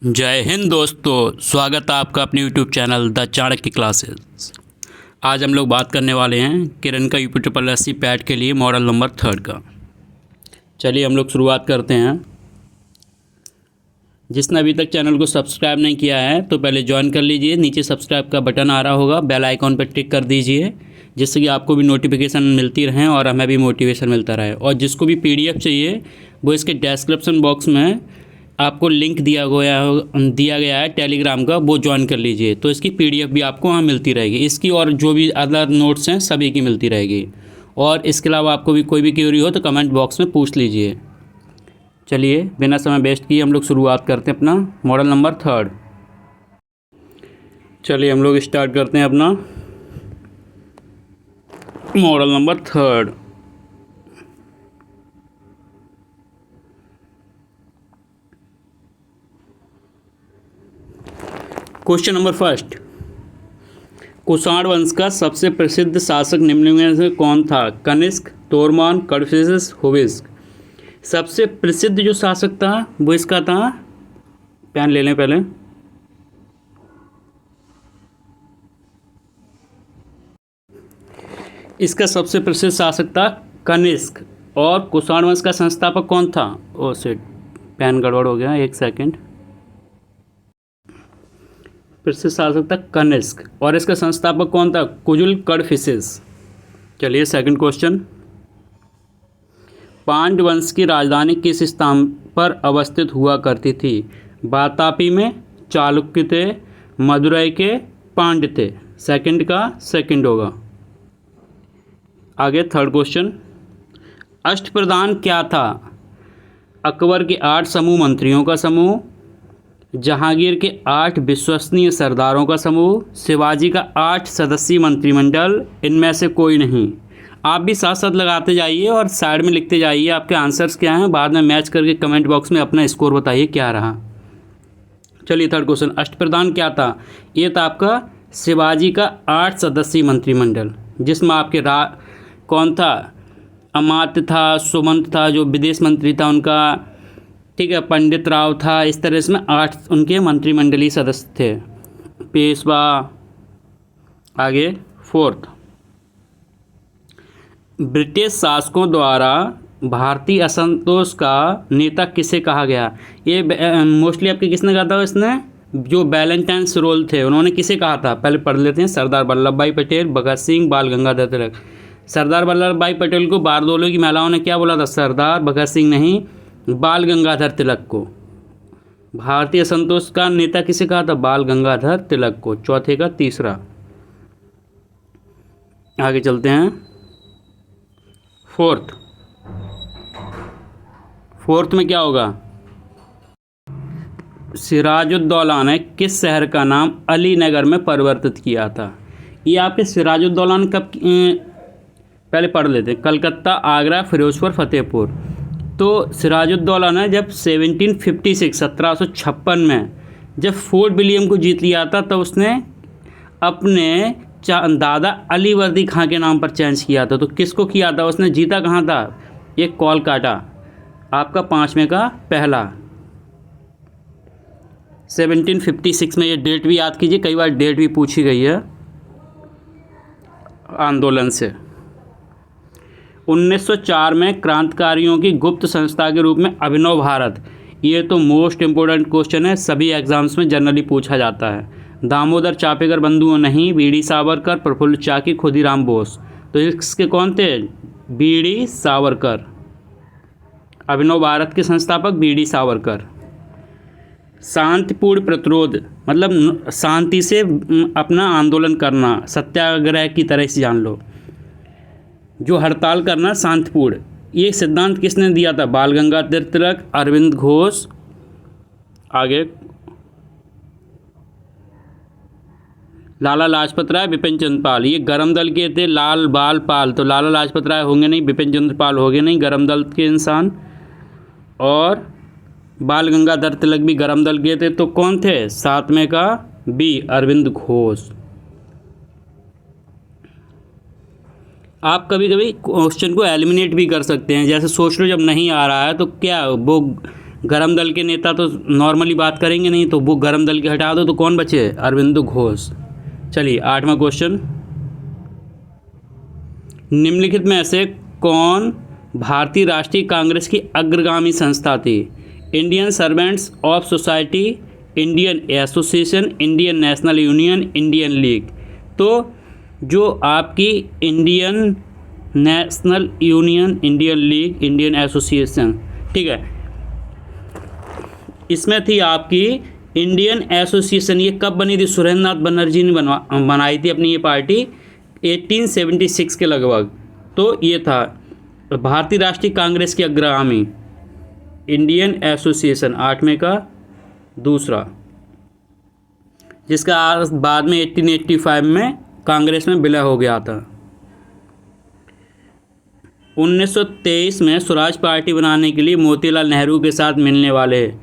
जय हिंद दोस्तों, स्वागत है आपका अपने YouTube channel the Chanakya classes. आज हम लोग बात करने वाले हैं किरण का UP triple S C PET के लिए मॉडल नंबर 3 का। चलिए हम लोग शुरुआत करते हैं। जिसने अभी तक चैनल को सब्सक्राइब नहीं किया है तो पहले ज्वाइन कर लीजिए। नीचे सब्सक्राइब का बटन आ रहा होगा, बेल आइकॉन पर टिक कर दीजिए, जिससे कि आपको भी नोटिफिकेशन मिलती रहें और हमें भी मोटिवेशन मिलता रहे। और जिसको भी PDF चाहिए वो इसके डिस्क्रिप्शन बॉक्स में आपको लिंक दिया गया है टेलीग्राम का, वो ज्वाइन कर लीजिए। तो इसकी PDF भी आपको वहाँ मिलती रहेगी, इसकी और जो भी अदर नोट्स हैं सभी की मिलती रहेगी। और इसके अलावा आपको भी कोई भी क्वेरी हो तो कमेंट बॉक्स में पूछ लीजिए। चलिए बिना समय वेस्ट किए हम लोग शुरुआत करते हैं अपना मॉडल नंबर 3। चलिए हम लोग स्टार्ट करते हैं अपना model number 3। Question number 1, Kushan वंश का सबसे प्रसिद्ध शासक निम्न में से कौन था? कनिष्क, तोरमान, कडफिसेस, हुविस्क। सबसे प्रसिद्ध जो शासक था वो इसका था, पेन ले लें पहले। इसका सबसे प्रसिद्ध शासक था कनिष्क। और कुषाण वंश का संस्थापक कौन था? ओ शिट, पेन गड़बड़ हो गया, एक सेकंड। प्रसिद्ध शासक था कनिष्क और इसका संस्थापक कौन था? कुजुल कडफिसेस। चलिए सेकंड क्वेश्चन, पांड्य वंश की राजधानी किस स्थान पर अवस्थित हुआ करती थी? वातापी में, चालुक्य थे, मदुरई के, पांड्य थे। सेकंड का सेकंड होगा। आगे थर्ड क्वेश्चन, अष्टप्रधान क्या था? अकबर के 8 समूह मंत्रियों का समूह, जहांगीर के 8 विश्वसनीय सरदारों का समूह, शिवाजी का 8 सदस्यीय मंत्रिमंडल, इनमें से कोई नहीं। आप भी साथ साथ लगाते जाइए और साइड में लिखते जाइए आपके आंसर्स क्या हैं। बाद में मैच करके कमेंट बॉक्स में अपना स्कोर बताइए क्या रहा। चलिए थर्ड क्वेश्चन, अष्टप्रधान क्या था? ये था आपका शिवाजी का 8 सदस्यीय मंत्रिमंडल, जिसमें आपके कौन था? अमात्य था, सुमंत था जो विदेश मंत्री था उनका, ठीक है, पंडित राव था। इस तरह से 8 उनके मंत्रिमंडलीय सदस्य थे। पेशवा। आगे फोर्थ, ब्रिटिश शासकों द्वारा भारतीय असंतोष का नेता किसे कहा गया? ये मोस्टली आपके किसने कहा था? इसने जो वैलेंटाइन रोल थे उन्होंने किसे कहा था? पहले पढ़ लेते हैं। सरदार वल्लभ भाई पटेल, भगत सिंह, बाल गंगाधर तिलक। सरदार वल्लभ भाई पटेल को बारदोले की महिलाओं ने क्या बोला था? सरदार। भगत सिंह नहीं, बाल गंगाधर तिलक को। भारतीय असंतोष का नेता किसे कहा था? बाल गंगाधर तिलक को। चौथे का तीसरा। आगे चलते हैं फोर्थ में क्या होगा? सिराजुद्दौला ने किस शहर का नाम अलीनगर में परिवर्तित किया था? ये आपके सिराजुद्दौला ने कब पहले पढ़ लेते हैं। कलकत्ता, आगरा, फिरोजपुर, फतेहपुर। तो सिराजुद्दौला ने जब 1756 में जब फोर्ट विलियम को जीत लिया था तो उसने अपने दादा अली वर्दी खां के नाम पर चेंज किया था। तो किसको किया था उसने? जीता कहाँ था? ये कोलकाता। आपका 5वें का पहला। 1756 में, ये डेट भी याद कीजिए, कई बार डेट भी पूछी गई है आंदोलन से। 1904 में क्रांतिकारियों की गुप्त संस्था के रूप में अभिनव भारत। ये तो मोस्ट इम्पोर्टेंट क्वेश्चन है, सभी एग्जाम्स में जनरली पूछा जाता है। दामोदर चापेकर बंधुओं नहीं, बीडी सावरकर, प्रफुल्ल चाकी, खुदीराम बोस। तो इसके कौन थे? बीडी सावरकर। अभिनव भारत के संस्थापक बीडी सावरकर। शांतिपूर्ण प्रतिरोध मतलब शांति से अपना आंदोलन करना, सत्याग्रह की तरह से जान लो। जो हड़ताल करना शांतिपूर्ण, ये सिद्धांत किसने दिया था? बाल गंगाधर तिलक, अरविंद घोष। आगे लाला लाजपत राय, बिपिन चंद्र पाल। ये गरम दल के थे, लाल बाल पाल। तो लाला लाजपत राय होंगे नहीं, बिपिन चंद्र पाल होंगे नहीं, गरम दल के इंसान। और बाल गंगाधर तिलक भी गरम दल के थे। तो कौन थे? 7वें का बी, अरविंद घोष। आप कभी कभी क्वेश्चन को एलिमिनेट भी कर सकते हैं। जैसे सोच लो जब नहीं आ रहा है तो क्या वो गरम दल के नेता तो नॉर्मली बात करेंगे नहीं, तो वो गरम दल के हटा दो तो कौन बचे? अरविंदो घोष। चलिए 8वां क्वेश्चन, निम्नलिखित में से कौन भारतीय राष्ट्रीय कांग्रेस की अग्रगामी संस्था थी? Indian servants of society, Indian association, Indian national union, Indian league. तो जो आपकी Indian national union, Indian league, Indian association, ठीक है, इसमें थी आपकी इंडियन एसोसिएशन। ये कब बनी थी? सुरेंद्रनाथ बनर्जी ने बनाई थी अपनी ये पार्टी 1876 के लगभग। तो ये था भारतीय राष्ट्रीय कांग्रेस की अग्रगामी इंडियन एसोसिएशन, 8वें का दूसरा, जिसका बाद में 1885 में कांग्रेस में विलय हो गया था। 1923 में स्वराज पार्टी बनाने के लिए मोतीलाल नेहरू के साथ मिलने वाले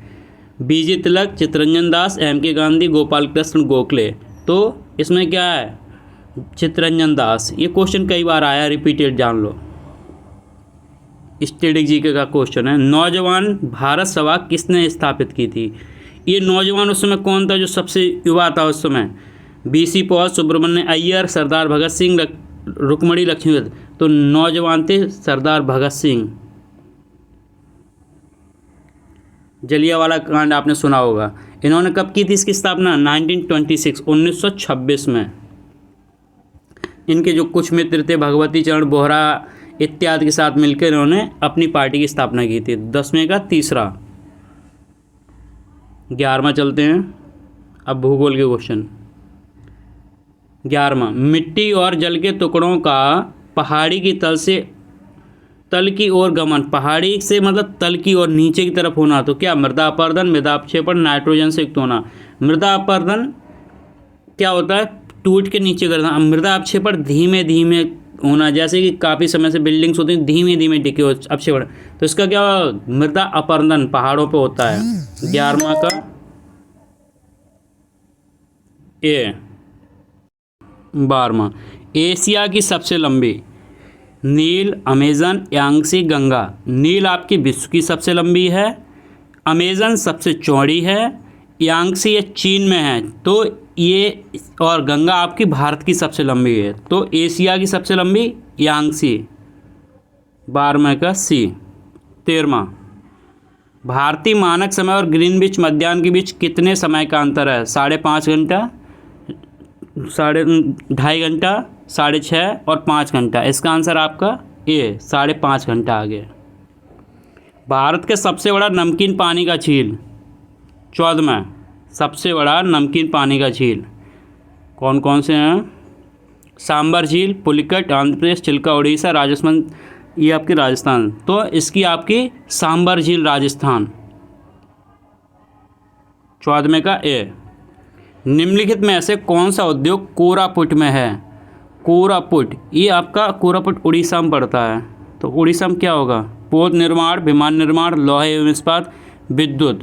बीजे तिलक, चित्तरंजन दास, एम.के. गांधी, गोपाल कृष्ण गोखले। तो इसमें क्या है? चित्तरंजन दास। ये क्वेश्चन कई बार आया, रिपीटेड जान लो, स्टैटिक जीके का क्वेश्चन है। नौजवान भारत सभा किसने स्थापित की थी? ये नौजवान उस समय कौन था जो सबसे युवा था उस समय? बीसी पॉल, सुब्रमण्य अय्यर, सरदार भगत सिंह, रुक्मणी लक्ष्मी। तो नौजवान थे सरदार भगत सिंह। जलियांवाला कांड आपने सुना होगा। इन्होंने कब की थी इसकी स्थापना? 1926 में। इनके जो कुछ मित्र थे, भगवती चरण बोहरा इत्यादि के साथ मिलकर इन्होंने अपनी पार्टी की स्थापना की थी। 10वें का तीसरा। 11वां चलते हैं, अब भूगोल के क्वेश्चन। 11वां, मिट्टी और जल के टुकड़ों का पहाड़ी की तल की ओर गमन। पहाड़ी से मतलब तल की ओर नीचे की तरफ होना। तो क्या? मृदा अपरदन, मृदा अपक्षेपण, नाइट्रोजन से युक्त होना। मृदा अपरदन क्या होता है? टूट के नीचे करना। मृदा अपक्षेपण धीमे धीमे होना, जैसे कि काफ़ी समय से बिल्डिंग्स होती हैं धीमे धीमे टिके हो अपक्षेपण। तो इसका क्या? मृदा अपरदन पहाड़ों पे होता है। 11वां का ए। 12वां, एशिया की सबसे लंबी। नील, अमेजन, यांगसी, गंगा। नील आपकी विश्व की सबसे लंबी है, अमेजन सबसे चौड़ी है, यांगसी ये चीन में है, तो ये, और गंगा आपकी भारत की सबसे लंबी है। तो एशिया की सबसे लंबी यांगसी। 12वें का सी। 13वां, भारतीय मानक समय और ग्रीनविच मध्याह्न के बीच कितने समय का अंतर है? 5.5 घंटा, 2.5 घंटा, 6.5 और 5 घंटा। इसका आंसर आपका ए, 5.5 घंटा आ गया। भारत के सबसे बड़ा नमकीन पानी का झील। 14वां, सबसे बड़ा नमकीन पानी का झील कौन कौन से हैं? सांबर झील, पुलिकट आंध्र प्रदेश, चिल्का उड़ीसा, राजस्थान, ये आपकी राजस्थान। तो इसकी आपकी सांबर झील राजस्थान। 14वें का ए। निम्नलिखित में से कौन सा उद्योग कोरापुट में है? कोरापुट, ये आपका कोरापुट उड़ीसा में पड़ता है। तो उड़ीसा में क्या होगा? पोत निर्माण, विमान निर्माण, लोहे एवं इस्पात, विद्युत।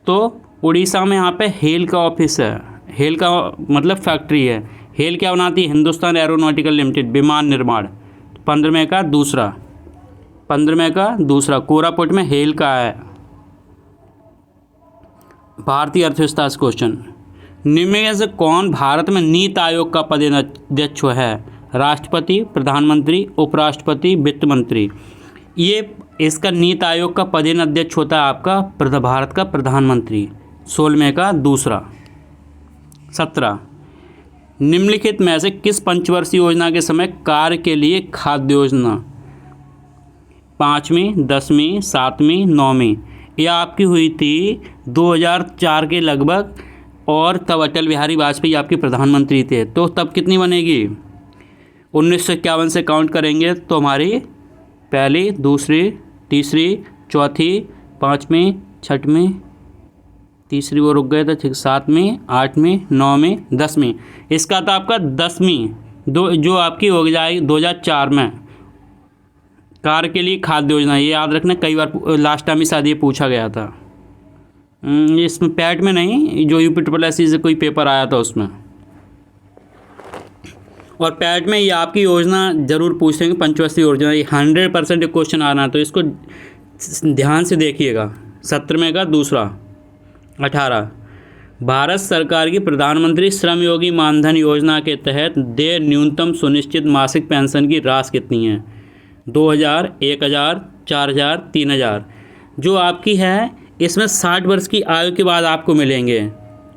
तो उड़ीसा में यहाँ पे हेल का ऑफिस है। हेल का मतलब फैक्ट्री है। हेल क्या बनाती है? हिंदुस्तान एरोनॉटिकल लिमिटेड, विमान निर्माण। 15वें का दूसरा कोरापुट में हेल का है। भारतीय अर्थव्यवस्था क्वेश्चन। निम्न में से कौन भारत में नीति आयोग का पदाध्यक्ष है? राष्ट्रपति, प्रधानमंत्री, उपराष्ट्रपति, वित्त मंत्री। ये इसका नीति आयोग का पदाध्यक्ष होता है आपका भारत का प्रधानमंत्री। 16वें का दूसरा। 17, निम्नलिखित में से किस पंचवर्षीय योजना के समय कार्य के लिए खाद्य योजना? 5वीं, 10वीं, 7वीं, 9वीं। यह आपकी हुई थी 2004 के लगभग, और तब अटल बिहारी वाजपेयी आपके प्रधानमंत्री थे। तो तब कितनी बनेगी? 1951 से काउंट करेंगे तो हमारी पहली, दूसरी, तीसरी, चौथी, 5वीं, 6वीं, तीसरी वो रुक गए थे, ठीक, 7वीं, 8वीं, 9वीं, 10वीं। इसका था आपका 10वीं जो आपकी हो जाएगी 2004 में। कार्य के लिए खाद्य योजना, ये याद रखना, कई बार लास्ट टाइम ही शायद ये पूछा गया था। इसमें पैट में नहीं, जो UPSSC से कोई पेपर आया था उसमें। और पैट में ये आपकी योजना जरूर पूछेंगे, पंचवर्षीय योजना। ये 100% क्वेश्चन आना, तो इसको ध्यान से देखिएगा, 17वें का दूसरा। 18, भारत सरकार की प्रधानमंत्री श्रम योगी मानधन योजना के तहत देय न्यूनतम सुनिश्चित मासिक पेंशन की राशि कितनी है? 2000, 1000, 4000, 3000। जो आपकी है इसमें 60 वर्ष की आयु के बाद आपको मिलेंगे।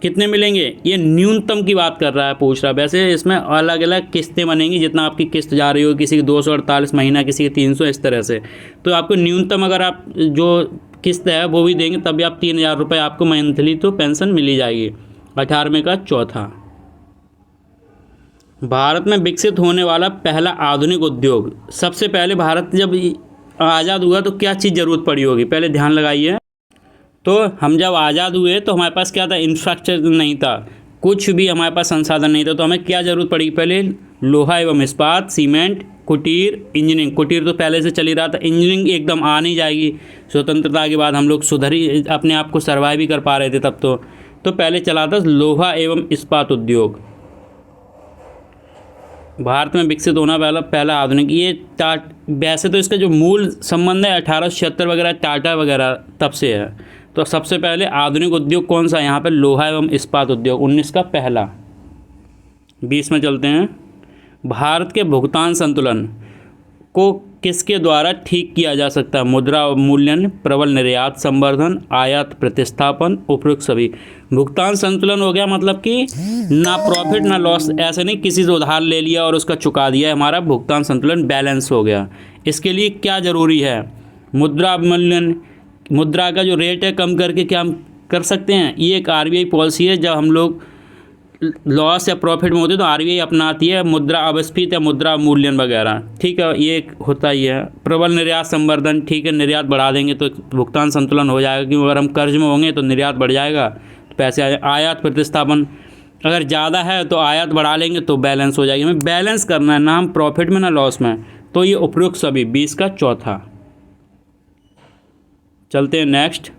कितने मिलेंगे? ये न्यूनतम की बात कर रहा है, पूछ रहा है। वैसे इसमें अलग अलग किस्तें बनेंगी, जितना आपकी किस्त जा रही हो, किसी की 248 महीना, किसी की 300, इस तरह से। तो आपको न्यूनतम अगर आप जो किस्त है वो भी देंगे तब भी आप 3000 रुपये आपको मंथली तो पेंशन मिली जाएगी। 18वें का चौथा, भारत में विकसित होने वाला पहला आधुनिक उद्योग। सबसे पहले भारत जब आज़ाद हुआ तो क्या चीज़ ज़रूरत पड़ी होगी? पहले ध्यान लगाइए। तो हम जब आज़ाद हुए तो हमारे पास क्या था? इंफ्रास्ट्रक्चर नहीं था, कुछ भी हमारे पास संसाधन नहीं था। तो हमें क्या ज़रूरत पड़ी? पहले लोहा एवं इस्पात, सीमेंट, कुटीर, इंजीनियरिंग। कुटीर तो पहले से चल ही रहा था, इंजीनियरिंग एकदम आ नहीं जाएगी। स्वतंत्रता के बाद हम लोग सुधर ही अपने आप को सर्वाइव भी कर पा रहे थे तब तो पहले चला था लोहा एवं इस्पात उद्योग। भारत में विकसित होना पहला आधुनिक, ये वैसे तो इसका जो मूल संबंध है 1876 वगैरह टाटा वगैरह तब से है। तो सबसे पहले आधुनिक उद्योग कौन सा? यहाँ पे लोहा एवं इस्पात उद्योग, 19 का पहला। 20 में चलते हैं। भारत के भुगतान संतुलन को किसके द्वारा ठीक किया जा सकता है? मुद्रा अवमूल्यन, प्रबल निर्यात संवर्धन, आयात प्रतिस्थापन, उपयुक्त सभी। भुगतान संतुलन हो गया मतलब कि ना प्रॉफिट ना लॉस, ऐसे नहीं किसी से उधार ले लिया और उसका चुका दिया, हमारा भुगतान संतुलन बैलेंस हो गया। इसके लिए क्या ज़रूरी है? मुद्रा अवमूल्यन, मुद्रा का जो रेट है कम करके क्या हम कर सकते हैं? ये एक आरबीआई पॉलिसी है। जब हम लोग लॉस या प्रॉफिट में होते तो आरबीआई अपनाती है मुद्रा अपस्फीति या मुद्रा अवमूल्यन वगैरह, ठीक है, ये एक होता ही है। प्रबल निर्यात संवर्धन, ठीक है, निर्यात बढ़ा देंगे तो भुगतान संतुलन हो जाएगा, क्योंकि अगर हम कर्ज में होंगे तो निर्यात बढ़ जाएगा तो पैसे आ जाएगा। आयात प्रतिस्थापन, अगर ज़्यादा है तो आयात बढ़ा लेंगे तो बैलेंस हो जाएगी। हमें बैलेंस करना है, ना हम प्रॉफिट में ना लॉस में। तो ये उपयुक्त सभी, 20 का चौथा। चलते हैं नेक्स्ट।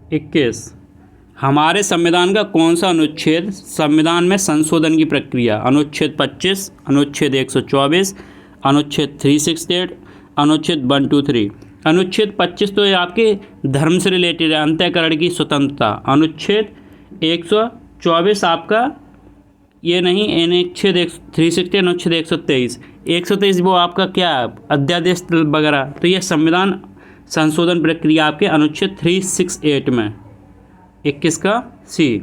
इक्कीस, हमारे संविधान का कौन सा अनुच्छेद संविधान में संशोधन की प्रक्रिया? अनुच्छेद 25, अनुच्छेद 124, अनुच्छेद 368, अनुच्छेद 123। अनुच्छेद 25 तो ये आपके धर्म से रिलेटेड है, अंतःकरण की स्वतंत्रता। अनुच्छेद 124 आपका ये नहीं, अनुच्छेद 360, अनुच्छेद 123। 123 वो आपका क्या है? अध्यादेश वगैरह। तो ये संविधान संशोधन प्रक्रिया आपके अनुच्छेद 368 में। 21 का सी,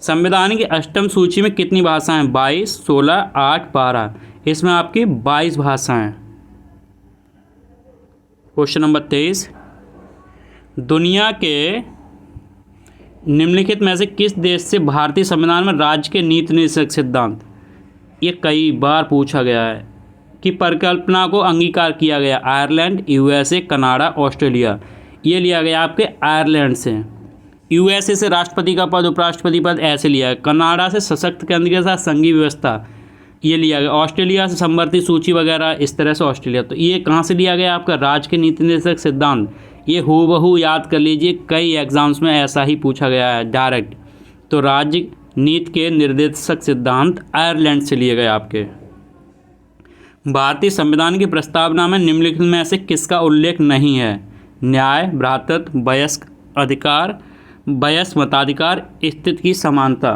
संविधान की अष्टम सूची में कितनी भाषाएं? 22, 16, 8, 12। इसमें आपकी 22 भाषाएं। क्वेश्चन नंबर 23, दुनिया के निम्नलिखित में से किस देश से भारतीय संविधान में राज्य के नीति निषेध सिद्धांत, ये कई बार पूछा गया है, की परिकल्पना को अंगीकार किया गया? Ireland, USA, Canada, Australia. ये लिया गया आपके आयरलैंड से। यूएसए से राष्ट्रपति का पद, उपराष्ट्रपति पद ऐसे लिया है। कनाडा से सशक्त केंद्र के साथ संघीय व्यवस्था, ये लिया गया। ऑस्ट्रेलिया से समवर्ती सूची वगैरह, इस तरह से ऑस्ट्रेलिया। तो ये कहाँ से लिया गया? आपका राज्य के नीति निर्देशक सिद्धांत। ये हूबहू याद कर लीजिए, कई एग्जाम्स में ऐसा ही पूछा गया है डायरेक्ट। तो राज्य नीति के निर्देशक सिद्धांत आयरलैंड से लिए गए आपके। भारतीय संविधान की प्रस्तावना में निम्नलिखित में से किसका उल्लेख नहीं है? न्याय, भ्रातृत्व, वयस्क अधिकार, वयस्क मताधिकार, स्थिति की समानता।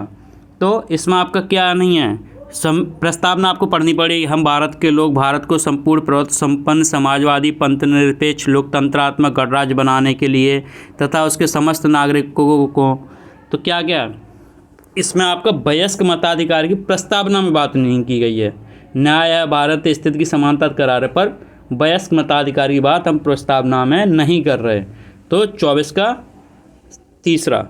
तो इसमें आपका क्या नहीं है? प्रस्तावना आपको पढ़नी पड़ेगी। हम भारत के लोग भारत को संपूर्ण प्रभुत्व संपन्न समाजवादी पंथनिरपेक्ष लोकतंत्रात्मक गणराज्य बनाने के लिए तथा उसके समस्त नागरिकों को, तो क्या क्या इसमें आपका वयस्क मताधिकार की प्रस्तावना में बात नहीं की गई है। न्याय, भारत, स्थिति की समानता करा रहे, पर वयस्क मताधिकार की बात हम प्रस्तावना में नहीं कर रहे। तो 24 का तीसरा,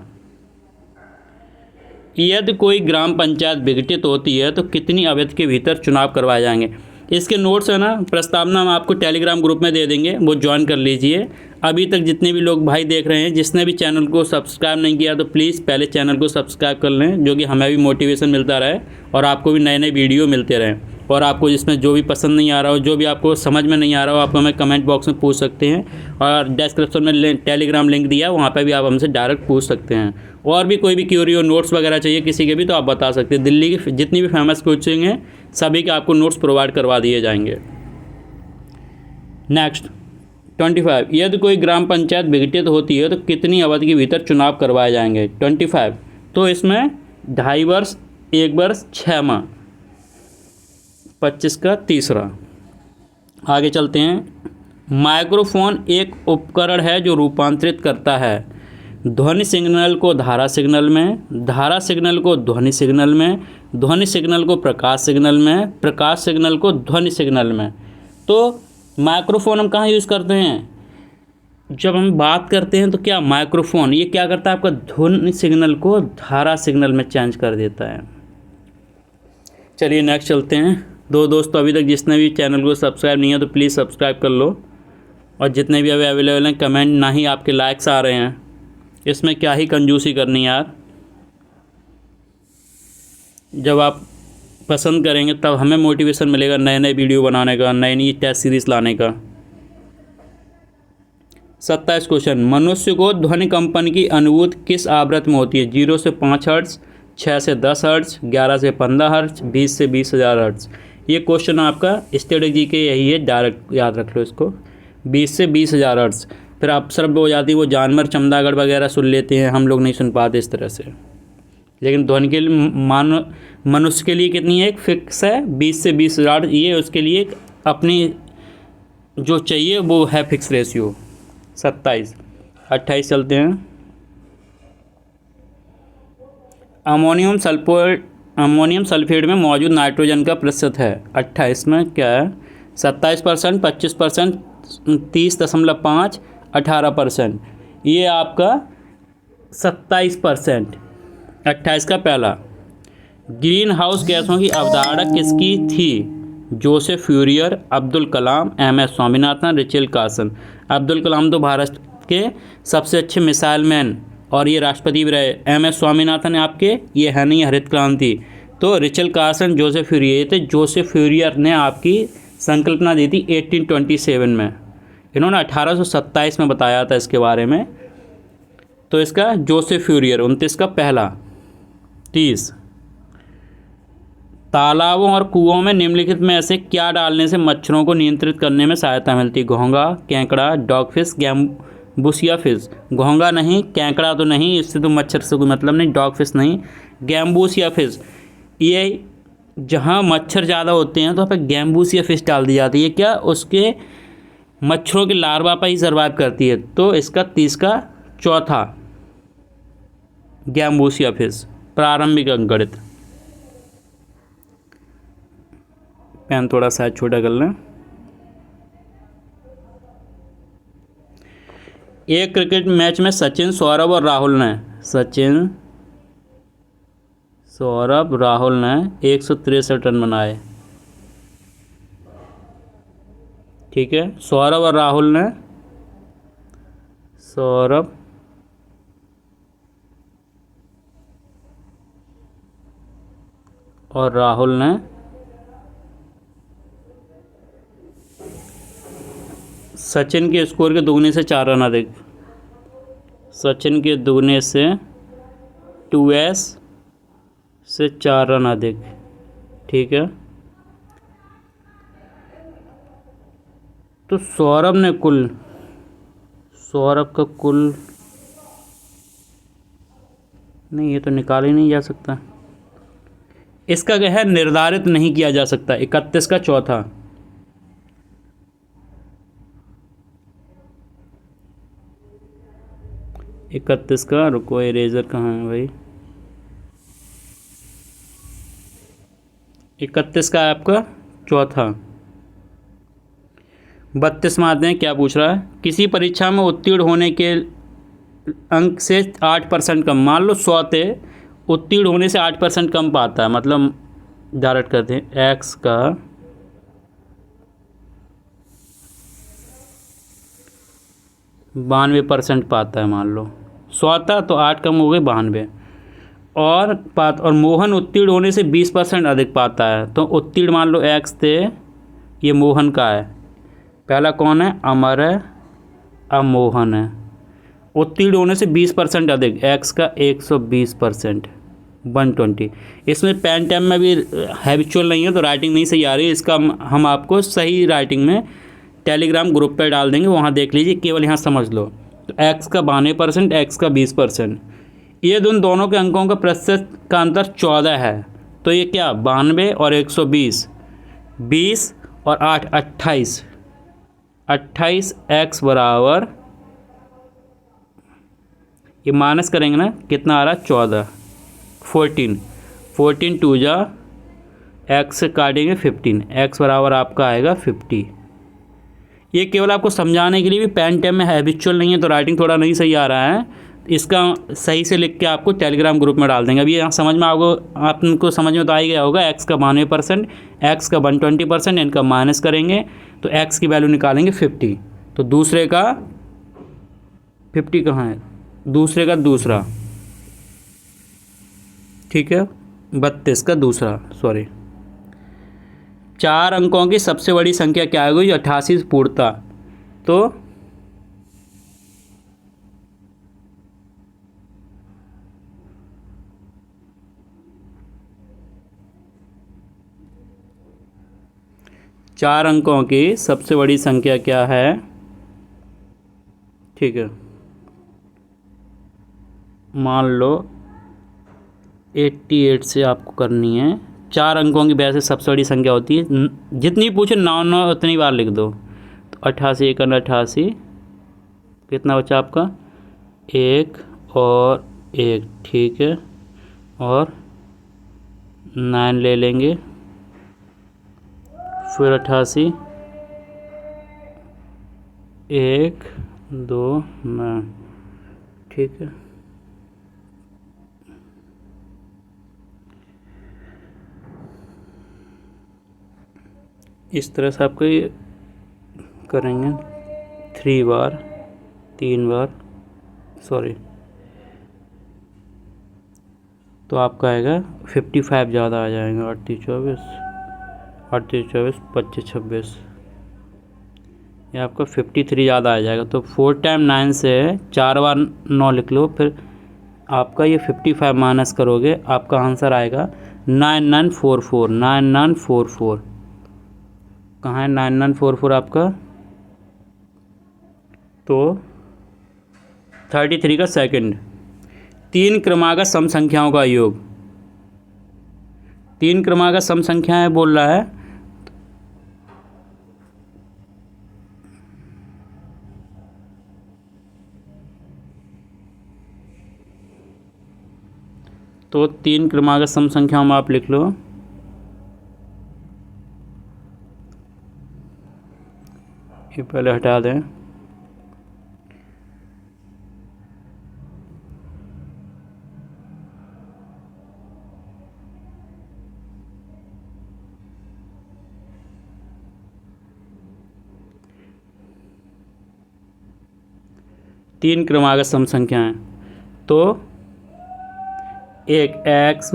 यदि कोई ग्राम पंचायत विघटित होती है तो कितनी अवधि के भीतर चुनाव करवाए जाएंगे? इसके नोट्स है ना, प्रस्तावना हम आपको टेलीग्राम ग्रुप में दे देंगे, वो ज्वाइन कर लीजिए। अभी तक जितने भी लोग भाई देख रहे हैं, जिसने भी चैनल को सब्सक्राइब नहीं किया तो प्लीज़ पहले चैनल को सब्सक्राइब कर लें, जो कि हमें भी मोटिवेशन मिलता रहे और आपको भी नए नए वीडियो मिलते रहें। और आपको जिसमें जो भी पसंद नहीं आ रहा हो, जो भी आपको समझ में नहीं आ रहा हो, आप हमें कमेंट बॉक्स में पूछ सकते हैं। और डिस्क्रिप्शन में टेलीग्राम लिंक दिया है, वहाँ पर भी आप हमसे डायरेक्ट पूछ सकते हैं। और भी कोई भी क्यूरी हो, नोट्स वगैरह चाहिए किसी के भी, तो आप बता सकते हैं। दिल्ली की जितनी भी फेमस कोचिंग हैं सभी के आपको नोट्स प्रोवाइड करवा दिए जाएंगे। नेक्स्ट 25, यदि कोई ग्राम पंचायत विघटित होती है तो कितनी अवधि के भीतर चुनाव करवाए जाएंगे? 25, तो इसमें 2.5 वर्ष, 1 वर्ष, 6 माह। 25 का तीसरा। आगे चलते हैं। माइक्रोफोन एक उपकरण है जो रूपांतरित करता है ध्वनि सिग्नल को धारा सिग्नल में, धारा सिग्नल को ध्वनि सिग्नल में, ध्वनि सिग्नल को प्रकाश सिग्नल में, प्रकाश सिग्नल को ध्वनि सिग्नल में। तो माइक्रोफोन हम कहाँ यूज़ करते हैं? जब हम बात करते हैं तो क्या माइक्रोफोन ये क्या करता है? आपका ध्वनि सिग्नल को धारा सिग्नल में चेंज कर देता है। चलिए नेक्स्ट चलते हैं। दोस्तों अभी तक जिसने भी चैनल को सब्सक्राइब नहीं है तो प्लीज़ सब्सक्राइब कर लो। और जितने भी अभी अवेलेबल हैं कमेंट, ना ही आपके लाइक्स आ रहे हैं, इसमें क्या ही कंजूसी करनी यार। जब आप पसंद करेंगे तब हमें मोटिवेशन मिलेगा नए नए वीडियो बनाने का, नई नई टेस्ट सीरीज़ लाने का। 27 क्वेश्चन। मनुष्य को ध्वनि कंपन की अनुभूति किस आवृत्ति में होती है? 0 से 5 हर्ट्ज, 6 से 10 हर्ट्ज, 11 से 15 हर्ट्ज, 20 से 20,000 हर्ट्ज। ये क्वेश्चन आपका स्ट्रेटजी के यही है, डायरेक्ट याद रख लो इसको। 20 से 20,000 हर्ट्ज। फिर आप सर्व हो जाती है, वो जानवर चमगादड़ वगैरह सुन लेते हैं, हम लोग नहीं सुन पाते इस तरह से। लेकिन ध्वनि के लिए मनुष्य के लिए कितनी है? एक फिक्स है 20 से 20,000। ये उसके लिए अपनी जो चाहिए वो है फिक्स रेशियो। 27। 28 चलते हैं। अमोनियम सल्फेट में मौजूद नाइट्रोजन का प्रतिशत है 28 में क्या है? 27%, 25%, 30.5, 18%। ये आपका 27%। 28 का पहला। ग्रीन हाउस गैसों की अवधारणा किसकी थी? Joseph Fourier, Abdul Kalam, MS Swaminathan, Richard Carson. Abdul Kalam तो भारत के सबसे अच्छे मिसाइल मैन और ये राष्ट्रपति भी रहे। MS स्वामीनाथन आपके ये है नहीं हरित क्रांति। तो रिचर्ड कार्सन, जोसेफ फ्यूरियर थे। जोसेफ फ्यूरियर ने आपकी संकल्पना दी थी 1827 में। इन्होंने 1827 में बताया था इसके बारे में। तो इसका जोसेफ फ्यूरियर। 29 का पहला। 30। तालाबों और कुओं में निम्नलिखित में ऐसे क्या डालने से मच्छरों को नियंत्रित करने में सहायता मिलती है? घोंघा, केंकड़ा, डॉगफिश, गैम्बूसिया फिश। घोंघा नहीं, केंकड़ा तो नहीं, इससे तो मच्छर से कोई मतलब नहीं। डॉगफिश नहीं, गैम्बूसिया फिश। ये जहाँ मच्छर ज़्यादा होते हैं तो वहाँ पर गैम्बूसिया फिश डाल दी जाती है। क्या उसके मच्छरों के लार्वा पर ही सर्वाइव करती है। तो इसका 30 का चौथा गैम्बूसिया फिश। प्रारंभिक अंकगणित। पेन थोड़ा साइज छोटा कर लें। एक क्रिकेट मैच में सचिन, सौरभ और राहुल ने 163 रन बनाए। ठीक है, सौरभ और राहुल ने सचिन के स्कोर के दुगने से 4 रन अधिक। सचिन के दुगने से 2s से 4 रन अधिक। ठीक है, तो सौरभ का कुल नहीं, ये तो निकाल ही नहीं जा सकता। इसका क्या है, निर्धारित नहीं किया जा सकता। 31 का चौथा। 31 का, रुको इरेजर कहाँ है भाई? 31 का है आपका चौथा। 32 में आते हैं। क्या पूछ रहा है? किसी परीक्षा में उत्तीर्ण होने के अंक से 8% कम। मान लो 100 थे, उत्तीर्ण होने से 8% कम पाता है, मतलब डायरेक्ट करते हैं x का 92% पाता है। मान लो 100 था तो 8 कम हो गए 92। और मोहन उत्तीर्ण होने से 20% अधिक पाता है। तो उत्तीर्ण मान लो x थे, ये मोहन का है। पहला कौन है? अमर है, अब मोहन है। उत्तीर्ण होने से 20% अधिक, x का 120%, 120। इसमें पेन टैम में भी हैबिचुअल नहीं है तो राइटिंग नहीं सही आ रही है। इसका हम आपको सही राइटिंग में टेलीग्राम ग्रुप पे डाल देंगे, वहाँ देख लीजिए, केवल यहाँ समझ लो। तो x का 92%, x का 20%, ये दोनों के अंकों का प्रतिशत का अंतर 14 है। तो ये क्या, 92 और 120, 20 और 8, 28, 28 x बराबर, ये माइनस करेंगे ना, कितना आ रहा है? 14, 14 टू जा x से काटेंगे 15, x बराबर आपका आएगा 50। ये केवल आपको समझाने के लिए भी, पेन टैम में हैबिचुअल नहीं है तो राइटिंग थोड़ा नहीं सही आ रहा है। इसका सही से लिख के आपको टेलीग्राम ग्रुप में डाल देंगे। अभी यहाँ समझ में आपको समझ में तो आ ही गया होगा। x का 92%, x का 120%, इनका माइनस करेंगे तो x की वैल्यू निकालेंगे 50। तो दूसरे का 50 कहाँ है? दूसरे का दूसरा, ठीक है, 32 का दूसरा, सॉरी। 4 अंकों की सबसे बड़ी संख्या क्या है? 88 पूर्णता। तो चार अंकों की सबसे बड़ी संख्या क्या है? ठीक है, मान लो 88 से आपको करनी है। 4 अंकों की वैसे सबसे बड़ी संख्या होती है, जितनी पूछे 9 उतनी बार लिख दो। तो 88 1 88, कितना बचा आपका? 1 और 1, ठीक है, और 9 ले लेंगे, फिर 88, 1 2 9, ठीक है। इस तरह से आपको ये करेंगे 3 बार, 3 बार, सॉरी, तो आपका आएगा 55 ज़्यादा आ जाएगा। 38 24, 38 24, 25 26, ये आपका 53 ज़्यादा आ जाएगा। तो 4 टाइम 9 से 4 बार 9 लिख लो, फिर आपका ये 55 माइनस करोगे, आपका आंसर आएगा 9944, 9944। कहाँ है 9944 आपका? तो 33 का सेकंड। 3 क्रमागत सम संख्याओं का योग, 3 क्रमागत सम संख्याएं बोल रहा है। तो 3 क्रमागत सम संख्याओं में आप लिख लो, ये पहले हटा दें, तीन क्रमागत सम संख्याएं। तो एक x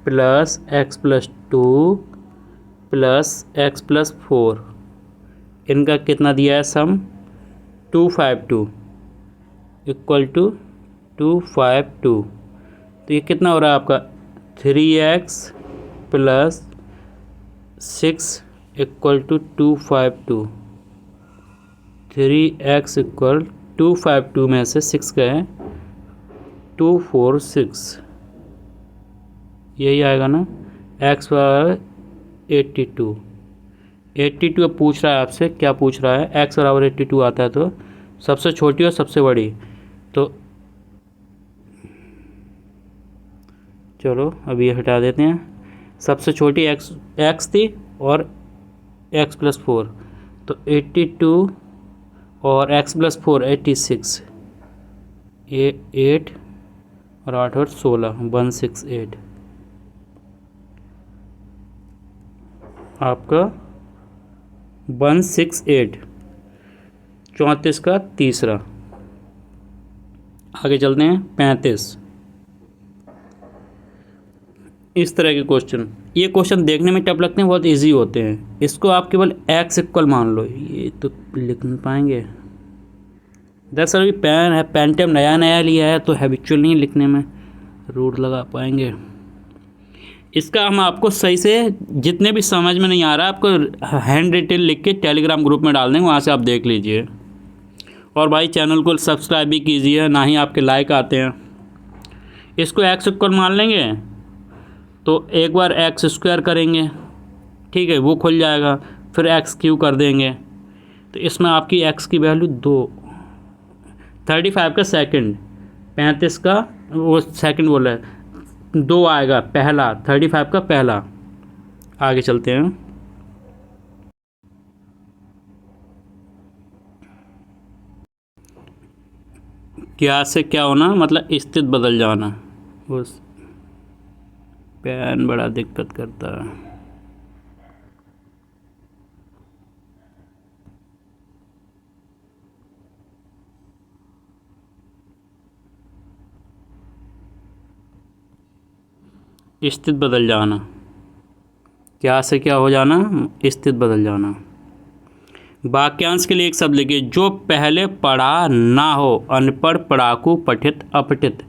plus 2 plus x plus 4, इनका कितना दिया है सम? 252 इक्वल टू 252। तो ये कितना हो रहा है आपका? 3x plus 6 equal to 252। 3x equal 252 में से 6 गए 246, यही आएगा ना। x बराबर 82। 82 अब पूछ रहा है आपसे, क्या पूछ रहा है? x बराबर 82 आता है तो सबसे छोटी और सबसे बड़ी। तो चलो अब ये हटा देते हैं। सबसे छोटी x थी और x प्लस 4, तो 82 और x प्लस 4 86, ये 8 और 8 और 16, 168 आपका 168। 34 का तीसरा। आगे चलते हैं 35। इस तरह के क्वेश्चन, ये क्वेश्चन देखने में टफ लगते हैं, बहुत इजी होते हैं। इसको आप केवल x इक्वल मान लो, ये तो लिख नहीं पाएंगे। दरअसल अभी पेन है, पेंटियम नया नया लिया है तो हैबिचुअल नहीं लिखने में रूट लगा पाएंगे। इसका हम आपको सही से, जितने भी समझ में नहीं आ रहा आपको हैंड रिटन लिख के टेलीग्राम ग्रुप में डाल देंगे, वहाँ से आप देख लीजिए। और भाई चैनल को सब्सक्राइब भी कीजिए, ना ही आपके लाइक आते हैं। इसको x इक्वल मान लेंगे तो एक बार एक्स स्क्वायर करेंगे, ठीक है, वो खुल जाएगा, फिर एक्स क्यू कर देंगे तो इसमें आपकी x की वैल्यू 2, 35 का सेकंड, 35 का वो सेकंड बोला है, 2 आएगा पहला, 35 का पहला। आगे चलते हैं। क्या से क्या होना, मतलब स्थिति बदल जाना। उस पेन बड़ा दिक्कत करता है। स्थिति बदल जाना, क्या से क्या हो जाना, स्थिति बदल जाना। वाक्यांश के लिए एक शब्द लिखिए, जो पहले पढ़ा ना हो, अनपढ़, पढ़ाकू, पठित, अपठित।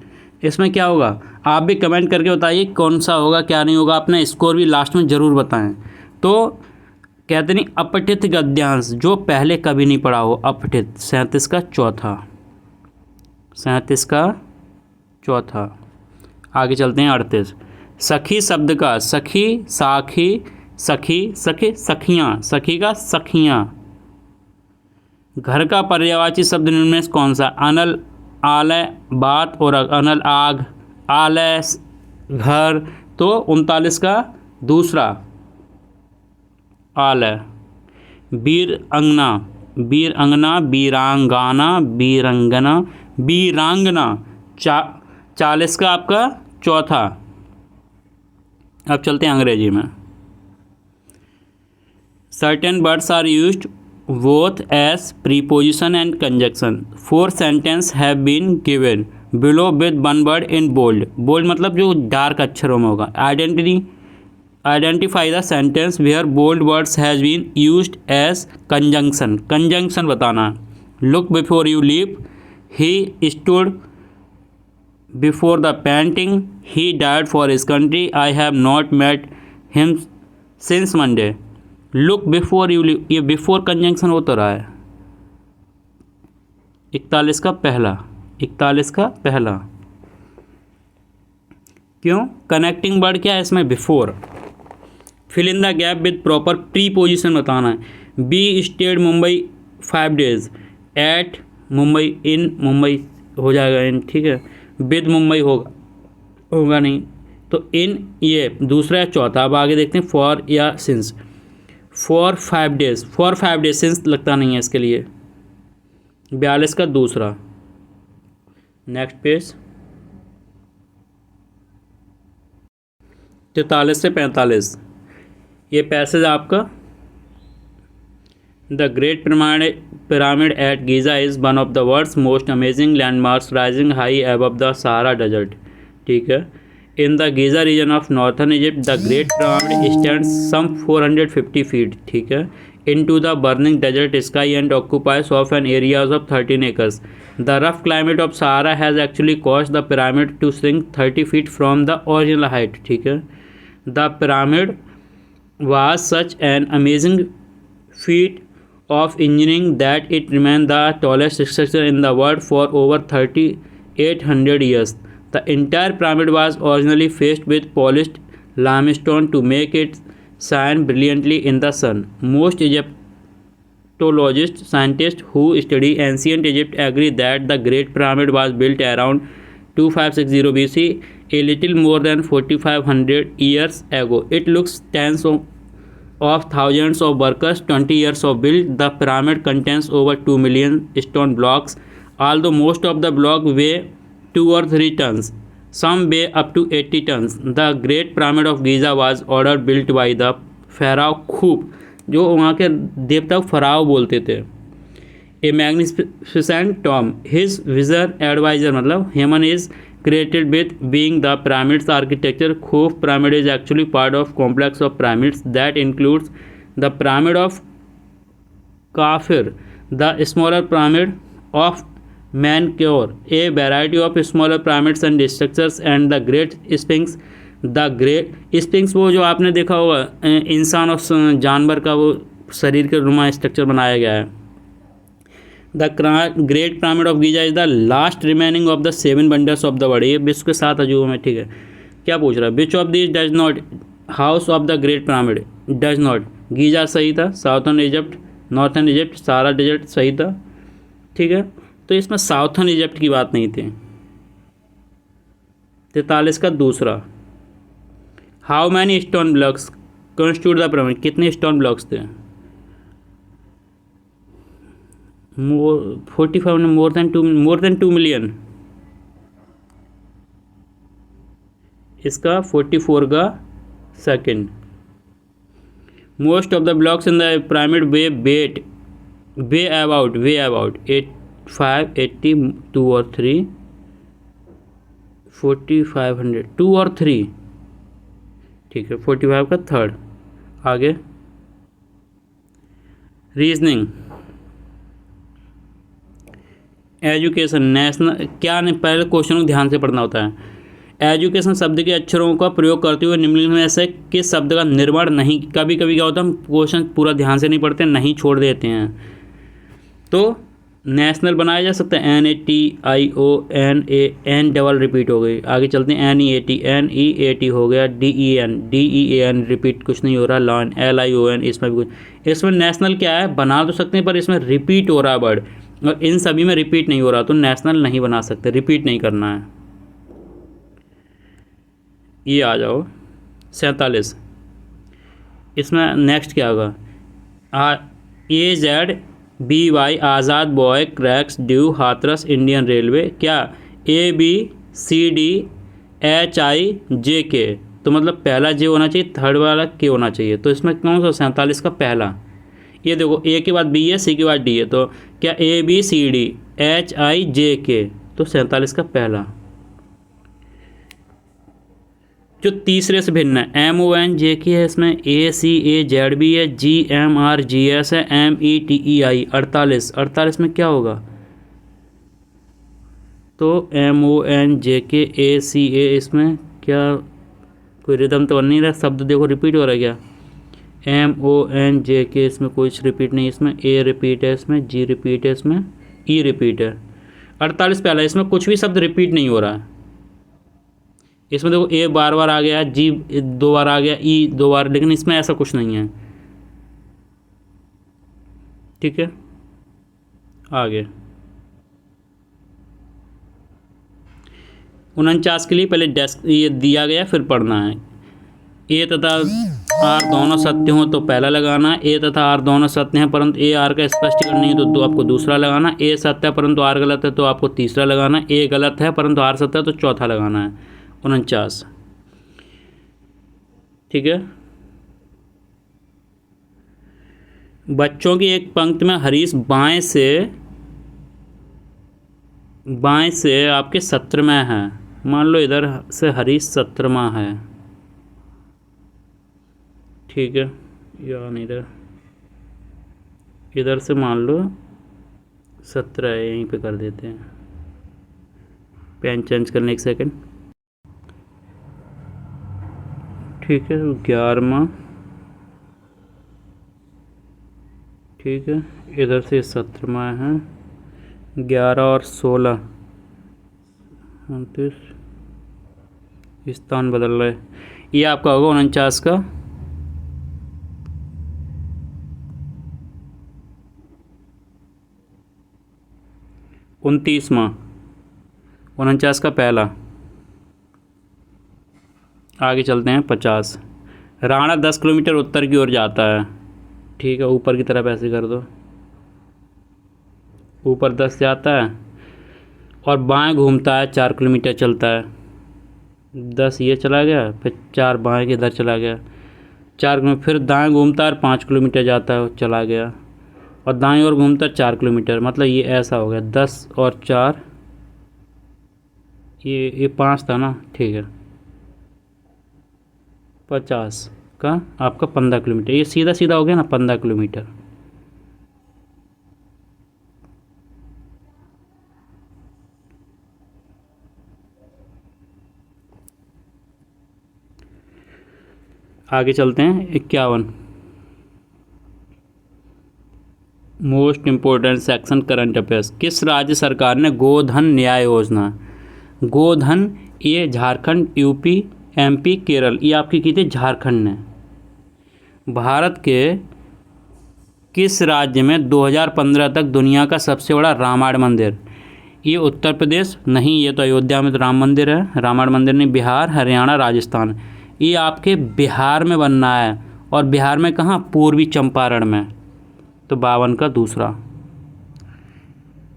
इसमें क्या होगा, आप भी कमेंट करके बताइए कौन सा होगा, क्या नहीं होगा। अपना स्कोर भी लास्ट में ज़रूर बताएं। तो कहते नहीं, अपठित गद्यांश, जो पहले कभी नहीं पढ़ा हो, अपठित। 37 का चौथा, 37 का चौथा। आगे चलते हैं 38। सखी शब्द का सखी, साखी, सखी, सखी, सखियाँ, सखी का सखियाँ। घर का पर्यायवाची शब्द निम्न में से कौन सा, अनल, आलय, बात और अनल, आग, आलय, घर। तो 39 का दूसरा, आलय। वीर अंगना, वीर अंगना, वीरांगाना, वीरंगना, वीरांगना। 40 का आपका चौथा। अब चलते हैं अंग्रेजी में। Certain words are used both as preposition and conjunction. 4 sentences have been given below with one word in bold. bold मतलब जो डार्क अक्षरों में होगा। Identify the sentence where bold words has been used as conjunction. conjunction बताना। Look before you leap. He stood before the painting. He died for his country. I have not met him since Monday. Look before you live, ये before conjunction हो तो रहा है। 41 का पहला, 41 का पहला। क्यों, कनेक्टिंग वर्ड क्या है इसमें, before. Fill in the gap with proper preposition बताना है। Be stayed Mumbai 5 days, at Mumbai, in Mumbai हो जाएगा इन, ठीक है। विद मुंबई होगा नहीं, तो इन ये दूसरा या चौथा। अब आगे देखते हैं फॉर या since. For 5 days, for 5 days, since लगता नहीं है इसके लिए। 42 का दूसरा। Next page. 43 से 45 ये पैसेज आपका। The great pyramid at Giza is one of the world's most amazing landmarks rising high above the Sahara desert, ठीक है। In the Giza region of northern Egypt, the Great Pyramid stands some 450 feet, ठीक है, into the burning desert sky and occupies of an area of 13 acres. The rough climate of Sahara has actually caused the pyramid to sink 30 feet from the original height, ठीक है। The pyramid was such an amazing feat of engineering that it remained the tallest structure in the world for over 3,800 years. The entire pyramid was originally faced with polished limestone to make it shine brilliantly in the sun. Most Egyptologists, scientists who study ancient Egypt agree that the Great Pyramid was built around 2560 BC, a little more than 4,500 years ago. It looks tens of thousands of workers, 20 years of build. The pyramid contains over 2 million stone blocks, although most of the blocks weigh 2 or 3 tons. Some weigh up to 80 tons. The Great Pyramid of Giza was ordered built by the Pharaoh Khuf, जो वहाँ के देवता फराव बोलते थे। A magnificent tomb. His wizard advisor मतलब Haman is created with being the pyramids architecture. Khuf pyramid is actually part of complex of pyramids that includes the pyramid of Kafir, the smaller pyramid of Menkaure, a variety of smaller pyramids and structures, and the Great Sphinx. The great sphinx वो जो आपने देखा होगा इंसान और जानवर का वो शरीर के नुमा स्ट्रक्चर बनाया गया है। The great pyramid of Giza is the last remaining of the 7 wonders of the world. ये विश्व के 7 अजूबों में, ठीक है। क्या पूछ रहा है, which of this does not, house of the great pyramid does not, Giza सही था, साउथर्न इजिप्ट, नॉर्थर्न इजिप्ट, सारा डेजर्ट सही था, ठीक है। तो इसमें साउथर्न इजिप्ट की बात नहीं थी। 43 का दूसरा, how many stone blocks constitute the pyramid, कितने स्टोन ब्लॉक्स थे। 45 मोर देन 2 मिलियन। इसका 44 का second. Most of the blocks in the pyramid way about 85, 80, 2 और 3, 4500, 2 और 3, ठीक है। 45 का थर्ड। आगे रीजनिंग, एजुकेशन, नेशनल, क्या नहीं, पहले क्वेश्चन को ध्यान से पढ़ना होता है। एजुकेशन शब्द के अक्षरों का प्रयोग करते हुए निम्नलिखित में से किस शब्द का निर्माण नहीं, कभी कभी क्या होता है हम क्वेश्चन पूरा ध्यान से नहीं पढ़ते, नहीं छोड़ देते हैं। तो नेशनल बनाया जा सकता है, NATIONAN डबल रिपीट हो गई। आगे चलते हैं, NEAT हो गया, DEAN रिपीट कुछ नहीं हो रहा, लॉन LION, इसमें भी कुछ, इसमें नेशनल क्या है बना तो सकते हैं पर इसमें रिपीट हो रहा है वर्ड, और इन सभी में रिपीट नहीं हो रहा, तो नेशनल नहीं बना सकते, रिपीट नहीं करना है। ये आ जाओ 47, इसमें नेक्स्ट क्या होगा, AZBY Azad boy cracks due Hathras Indian railway, क्या ABCDHIJK, तो मतलब पहला जे होना चाहिए, थर्ड वाला के होना चाहिए, तो इसमें कौन सा 47 का पहला। ये देखो ए के बाद बी है, सी के बाद डी है, तो क्या ABCDHIJK, तो 47 का पहला। जो तीसरे से भिन्न है, MONJK है, इसमें ACAZB है, GMRGS है, METEI 48 में क्या होगा, तो MONJK ACA, इसमें क्या कोई रिदम तो बन नहीं रहा, शब्द देखो रिपीट हो रहा है क्या, MONJK, इसमें कोई रिपीट नहीं, इसमें A रिपीट है, इसमें G रिपीट है, इसमें E रिपीट है। 48 पहला, इसमें कुछ भी शब्द रिपीट नहीं हो रहा है। इसमें देखो A बार बार आ गया, G 2 बार आ गया, E 2 बार, लेकिन इसमें ऐसा कुछ नहीं है, ठीक है। आगे 49 के लिए पहले डेस्क ये दिया गया, फिर पढ़ना है। A तथा R दोनों सत्य हों तो पहला लगाना, A तथा R दोनों सत्य हैं परंतु A R का स्पष्टीकरण नहीं है तो आपको दूसरा लगाना, A सत्य है परंतु R गलत है तो आपको तीसरा लगाना, A गलत है परंतु R सत्य है तो चौथा लगाना है। 49, ठीक है। बच्चों की एक पंक्ति में हरीश बाएं से आपके 17वां है, मान लो इधर से हरीश 17वां है, ठीक है, या नहीं इधर से मान लो 17 है, यहीं पे कर देते हैं, पेन चेंज करने एक सेकंड, ठीक है। 11वां, ठीक है, इधर से 17वां है, 11 और 16 29 स्थान बदल रहे, ये आपका होगा 49 का 29वां, 49 का पहला। आगे चलते हैं 50, राणा 10 किलोमीटर उत्तर की ओर जाता है, ठीक है, ऊपर की तरफ ऐसे कर दो, ऊपर 10 जाता है और बाएं घूमता है, 4 किलोमीटर चलता है, 10 ये चला गया, फिर 4 बाएं के इधर चला गया, 4 किलोमीटर, फिर दाएं घूमता है और 5 किलोमीटर जाता है, चला गया, और दाएं ओर घूमता है 4 किलोमीटर, मतलब ये ऐसा हो गया 10 और 4, ये 5 था ना, ठीक है। 50 का आपका 15 किलोमीटर, ये सीधा सीधा हो गया ना 15 किलोमीटर। आगे चलते हैं। 51 most important section current affairs. किस राज्य सरकार ने गोधन न्याय योजना, गोधन ये झारखंड, यूपी, एमपी, केरल, ये आपकी की थी झारखंड ने। भारत के किस राज्य में 2015 तक दुनिया का सबसे बड़ा रामायण मंदिर, ये उत्तर प्रदेश नहीं, ये तो अयोध्या में तो राम मंदिर है, रामायण मंदिर नहीं। बिहार, हरियाणा, राजस्थान, ये आपके बिहार में बनना है। और बिहार में कहाँ, पूर्वी चंपारण में। तो 52 का दूसरा।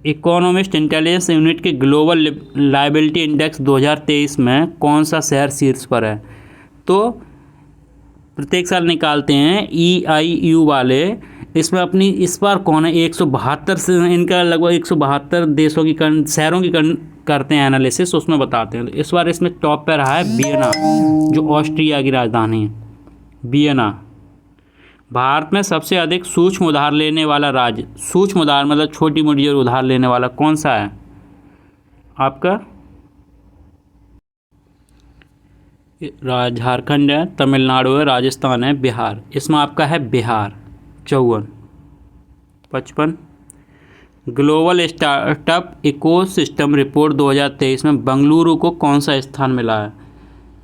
इकोनॉमिस्ट इंटेलिजेंस यूनिट के ग्लोबल लायबिलिटी इंडेक्स 2023 में कौन सा शहर शीर्ष पर है। तो प्रत्येक साल निकालते हैं EIU वाले, इसमें अपनी इस बार कौन है, 172 से इनका लगभग 172 देशों की शहरों की करते हैं एनालिसिस, उसमें बताते हैं। तो इस बार इसमें टॉप पर रहा है वियना, जो ऑस्ट्रिया की राजधानी है, वियना। भारत में सबसे अधिक सूक्ष्म उधार लेने वाला राज्य, सूक्ष्म उधार मतलब छोटी मोटी उधार लेने वाला, कौन सा है आपका। झारखंड है, तमिलनाडु है, राजस्थान है, बिहार। इसमें आपका है Bihar. 54 55 global startup ecosystem report 2023 में बेंगलुरु को कौन सा स्थान मिला है।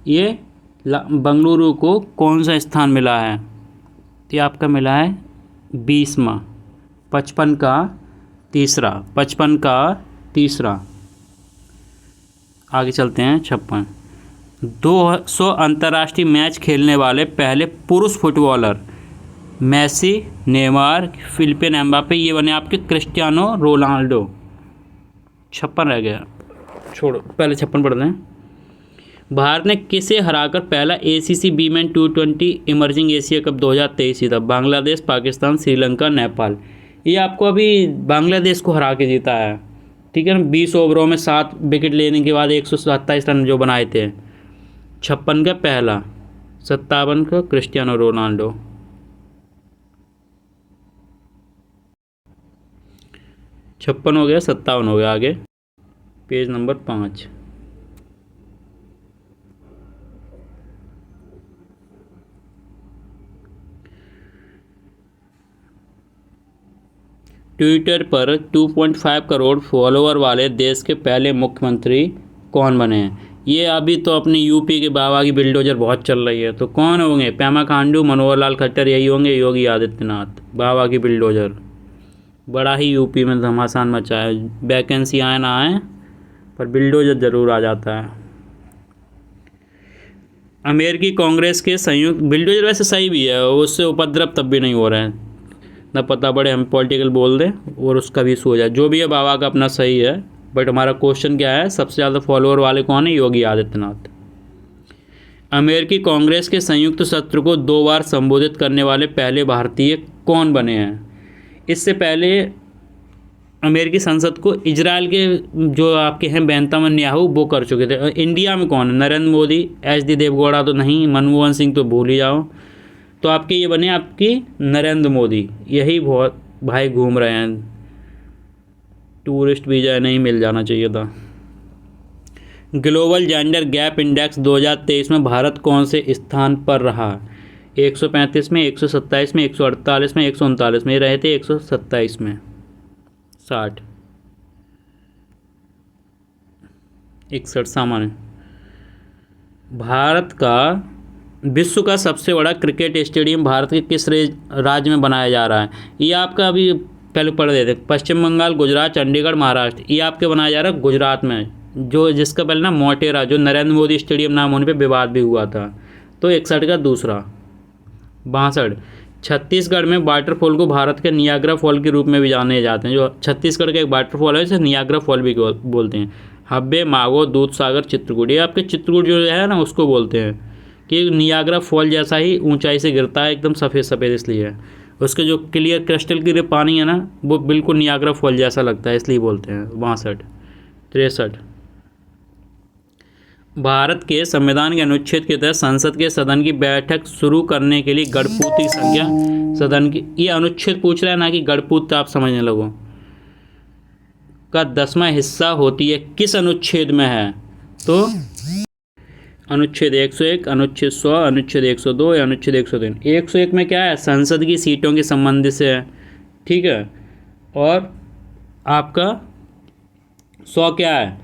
ये बेंगलुरु को कौन सा स्थान मिला है, तो ये आपका मिला है 20वां। 55 का तीसरा, 55 का तीसरा। आगे चलते हैं। 56 200 अंतर्राष्ट्रीय मैच खेलने वाले पहले पुरुष फुटबॉलर, मेसी, नेमार, फिलिपिन एम्बापे, ये बने आपके क्रिस्टियानो रोनाल्डो। 56 रह गया, छोड़ो, पहले 56 पढ़ लें। भारत ने किसे हराकर पहला ACC women T20 emerging Asia cup 2023 जीता। बांग्लादेश, पाकिस्तान, श्रीलंका, नेपाल। ये आपको अभी बांग्लादेश को हरा के जीता है, ठीक है ना। 20 ओवरों में 7 विकेट लेने के बाद 127 रन जो बनाए थे। 56 का पहला, 57 का क्रिस्टियानो रोनाल्डो। 56 हो गया, 57 हो गया। आगे पेज नंबर 5। ट्विटर पर 2.5 करोड़ फॉलोअर वाले देश के पहले मुख्यमंत्री कौन बने हैं। ये अभी तो अपनी यूपी के बाबा की बिल्डोजर बहुत चल रही है, तो कौन होंगे, पेमा खांडू, मनोहर लाल खट्टर, यही होंगे। योगी आदित्यनाथ, बाबा की बिल्डोजर। बड़ा ही यूपी में घमासान मचा है, वैकेंसी आए ना आए पर बिल्डोजर ज़रूर आ जाता है। अमेरिकी कांग्रेस के संयुक्त, बिल्डोजर वैसे सही भी है, उससे उपद्रव तब भी नहीं हो रहे हैं ना, पता पड़े हम पॉलिटिकल बोल दें और उसका भी इशू हो जाए। जो भी है बाबा का अपना सही है, बट हमारा क्वेश्चन क्या है, सबसे ज़्यादा फॉलोअर वाले कौन है, योगी आदित्यनाथ। अमेरिकी कांग्रेस के संयुक्त सत्र को 2 बार संबोधित करने वाले पहले भारतीय कौन बने हैं। इससे पहले अमेरिकी संसद को इजराइल के जो आपके हैं बेंजामिन नेतन्याहू वो कर चुके थे। इंडिया में कौन है, नरेंद्र मोदी, HD देवगौड़ा तो नहीं, मनमोहन सिंह तो भूल ही जाओ। तो आपके ये बने आपकी नरेंद्र मोदी, यही बहुत भाई घूम रहे हैं। टूरिस्ट वीज़ा नहीं मिल जाना चाहिए था। ग्लोबल जेंडर गैप इंडेक्स 2023 में भारत कौन से स्थान पर रहा। 135 में, 127 में, 148 में, 139 में। ये रहे थे 127 में। 60 61 सामान्य। भारत का विश्व का सबसे बड़ा क्रिकेट स्टेडियम भारत के किस राज्य में बनाया जा रहा है। ये आपका अभी पहले पढ़ देते, पश्चिम बंगाल, गुजरात, चंडीगढ़, महाराष्ट्र। ये आपके बनाया जा रहा है गुजरात में, जो जिसका पहले ना मोटेरा, जो नरेंद्र मोदी स्टेडियम नाम होने पे विवाद भी हुआ था। तो 61 का दूसरा। 62 छत्तीसगढ़ में वाटरफॉल को भारत के नियाग्रा फॉल के रूप में भी जाने जाते हैं। जो छत्तीसगढ़ का एक वाटरफॉल है उसे नियाग्रा फॉल भी बोलते हैं। हब्बे, मागो, दूधसागर, चित्रकूट, ये आपके चित्रकूट जो है ना उसको बोलते हैं कि नियाग्रा फॉल जैसा ही ऊंचाई से गिरता है, एकदम सफ़ेद सफ़ेद, इसलिए उसके जो क्लियर क्रिस्टल क्लियर पानी है ना वो बिल्कुल नियाग्रा फॉल जैसा लगता है, इसलिए बोलते हैं। 62 63 भारत के संविधान के अनुच्छेद के तहत संसद के सदन की बैठक शुरू करने के लिए गणपूत संख्या सदन की, ये अनुच्छेद पूछ रहा है ना कि गणपूत आप समझने लगो, का 10वां हिस्सा होती है, किस अनुच्छेद में है? तो अनुच्छेद 101, अनुच्छेद 100, अनुच्छेद 102 या अनुच्छेद 103। 101 में क्या है? संसद की सीटों के संबंध से है, ठीक है। और आपका 100 क्या है?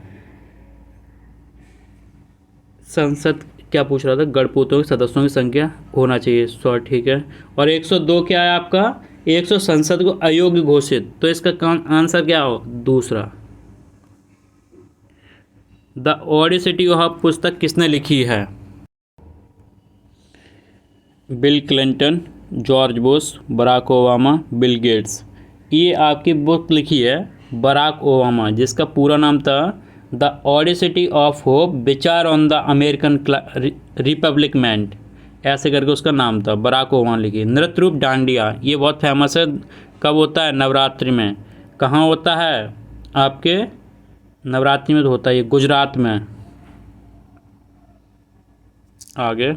संसद क्या पूछ रहा था? गणपूतों के सदस्यों की संख्या होना चाहिए 100, ठीक है। और 102 क्या है आपका? 100 संसद को अयोग्य घोषित। तो इसका आंसर क्या हो? दूसरा। द ओडिसिटी ऑफ पुस्तक किसने लिखी है? Bill Clinton, George Bush, Barack Obama, Bill Gates. ये आपकी बुक लिखी है बराक ओबामा, जिसका पूरा नाम था द ओडिसिटी ऑफ होप, विचार ऑन द अमेरिकन रिपब्लिकमेंट, ऐसे करके उसका नाम था, बराक ओबामा लिखी। नृत्य रूप डांडिया, ये बहुत फेमस है। कब होता है? नवरात्रि में। कहाँ होता है? आपके नवरात्रि में तो होता है ये गुजरात में। आगे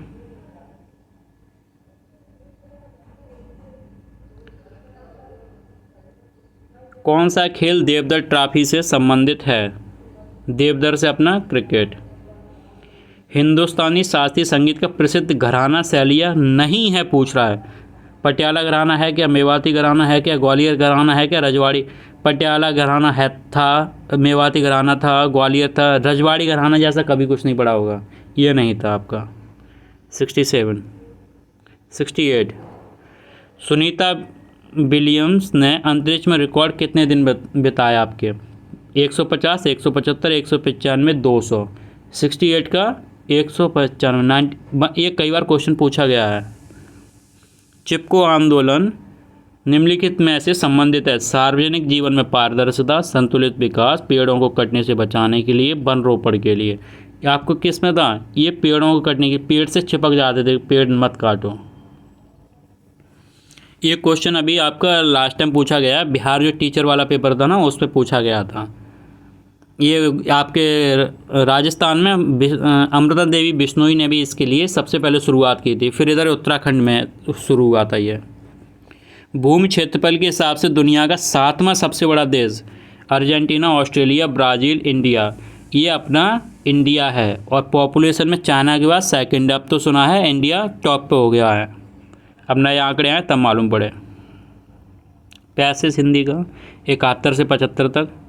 कौन सा खेल देवधर ट्रॉफी से संबंधित है? देवधर से अपना क्रिकेट। हिंदुस्तानी शास्त्रीय संगीत का प्रसिद्ध घराना शैलिया नहीं है, पूछ रहा है। पटियाला घराना है क्या? मेवाती घराना है क्या? ग्वालियर घराना है क्या? रजवाड़ी? पटियाला घराना है था, मेवाती घराना था, ग्वालियर था, रजवाड़ी घराना जैसा कभी कुछ नहीं पड़ा होगा, ये नहीं था आपका। 67, 68। सुनीता विलियम्स ने अंतरिक्ष में रिकॉर्ड कितने दिन बिताया आपके? 150, 175, 195, 200। 68 का 195। ये कई बार क्वेश्चन पूछा गया है। चिपको आंदोलन निम्नलिखित में से संबंधित है? सार्वजनिक जीवन में पारदर्शिता, संतुलित विकास, पेड़ों को कटने से बचाने के लिए, वन रोपण के लिए। आपको किस में था? ये पेड़ों को कटने के, पेड़ से चिपक जाते थे, पेड़ मत काटो। ये क्वेश्चन अभी आपका लास्ट टाइम पूछा गया, बिहार जो टीचर वाला पेपर था ना, उस पर पूछा गया था। ये आपके राजस्थान में अमृता देवी बिश्नोई ने भी इसके लिए सबसे पहले शुरुआत की थी, फिर इधर उत्तराखंड में शुरू हुआ था ये। भूमि क्षेत्रफल के हिसाब से दुनिया का 7वां सबसे बड़ा देश? Argentina, Australia, Brazil, India. ये अपना इंडिया है। और पॉपुलेशन में चाइना के बाद सेकंड। अब तो सुना है इंडिया टॉप पे हो गया है। अब नए आंकड़े आए तब मालूम पड़े। पैसेज हिंदी का 71 से 75 तक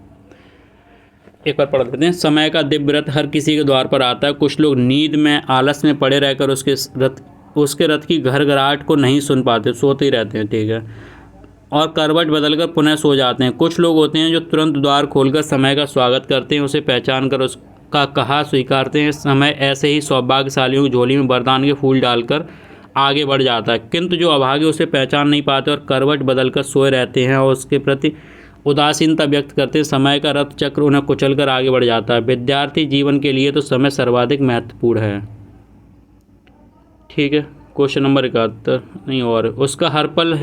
एक बार पढ़ लेते हैं। समय का दिव्य रथ हर किसी के द्वार पर आता है। कुछ लोग नींद में, आलस में पड़े रहकर उसके रथ की घरघराहट को नहीं सुन पाते, सोते ही रहते हैं, ठीक है। और करवट बदलकर पुनः सो जाते हैं। कुछ लोग होते हैं जो तुरंत द्वार खोलकर समय का स्वागत करते हैं, उसे पहचान कर उसका कहा स्वीकारते हैं। समय ऐसे ही सौभाग्यशालियों की झोली में वरदान के फूल डालकर आगे बढ़ जाता है, किंतु जो अभागे उसे पहचान नहीं पाते और करवट बदलकर सोए रहते हैं और उसके प्रति उदासीनता व्यक्त करते हैं, समय का रथ चक्र उन्हें कुचलकर आगे बढ़ जाता है। विद्यार्थी जीवन के लिए तो समय सर्वाधिक महत्वपूर्ण है, ठीक है। क्वेश्चन नंबर 71 नहीं, और उसका हर पल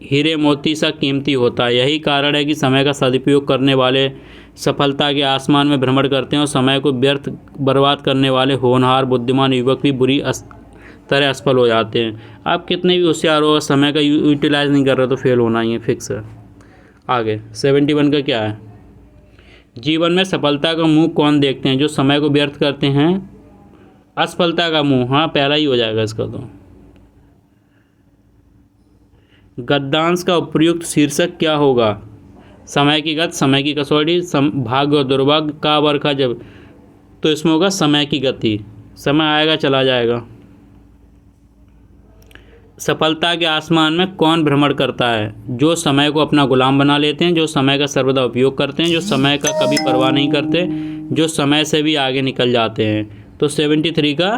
हीरे मोती सा कीमती होता है। यही कारण है कि समय का सदुपयोग करने वाले सफलता के आसमान में भ्रमण करते हैं और समय को व्यर्थ बर्बाद करने वाले होनहार बुद्धिमान युवक भी बुरी तरह असफल हो जाते हैं। आप कितने भी होशियार हो, समय का यूटिलाइज नहीं कर रहे तो फेल होना ही है, फिक्स है। आगे 71 का क्या है? जीवन में सफलता का मुंह कौन देखते हैं? जो समय को व्यर्थ करते हैं। असफलता का मुंह, हाँ पहला ही हो जाएगा इसका। तो गद्यांश का उपयुक्त शीर्षक क्या होगा? समय की गति, समय की कसौटी, भाग्य और दुर्भाग्य का वर्षा जब, तो इसमें होगा समय की गति। समय आएगा चला जाएगा। सफलता के आसमान में कौन भ्रमण करता है? जो समय को अपना गुलाम बना लेते हैं, जो समय का सर्वदा उपयोग करते हैं, जो समय का कभी परवाह नहीं करते, जो समय से भी आगे निकल जाते हैं। तो 73 का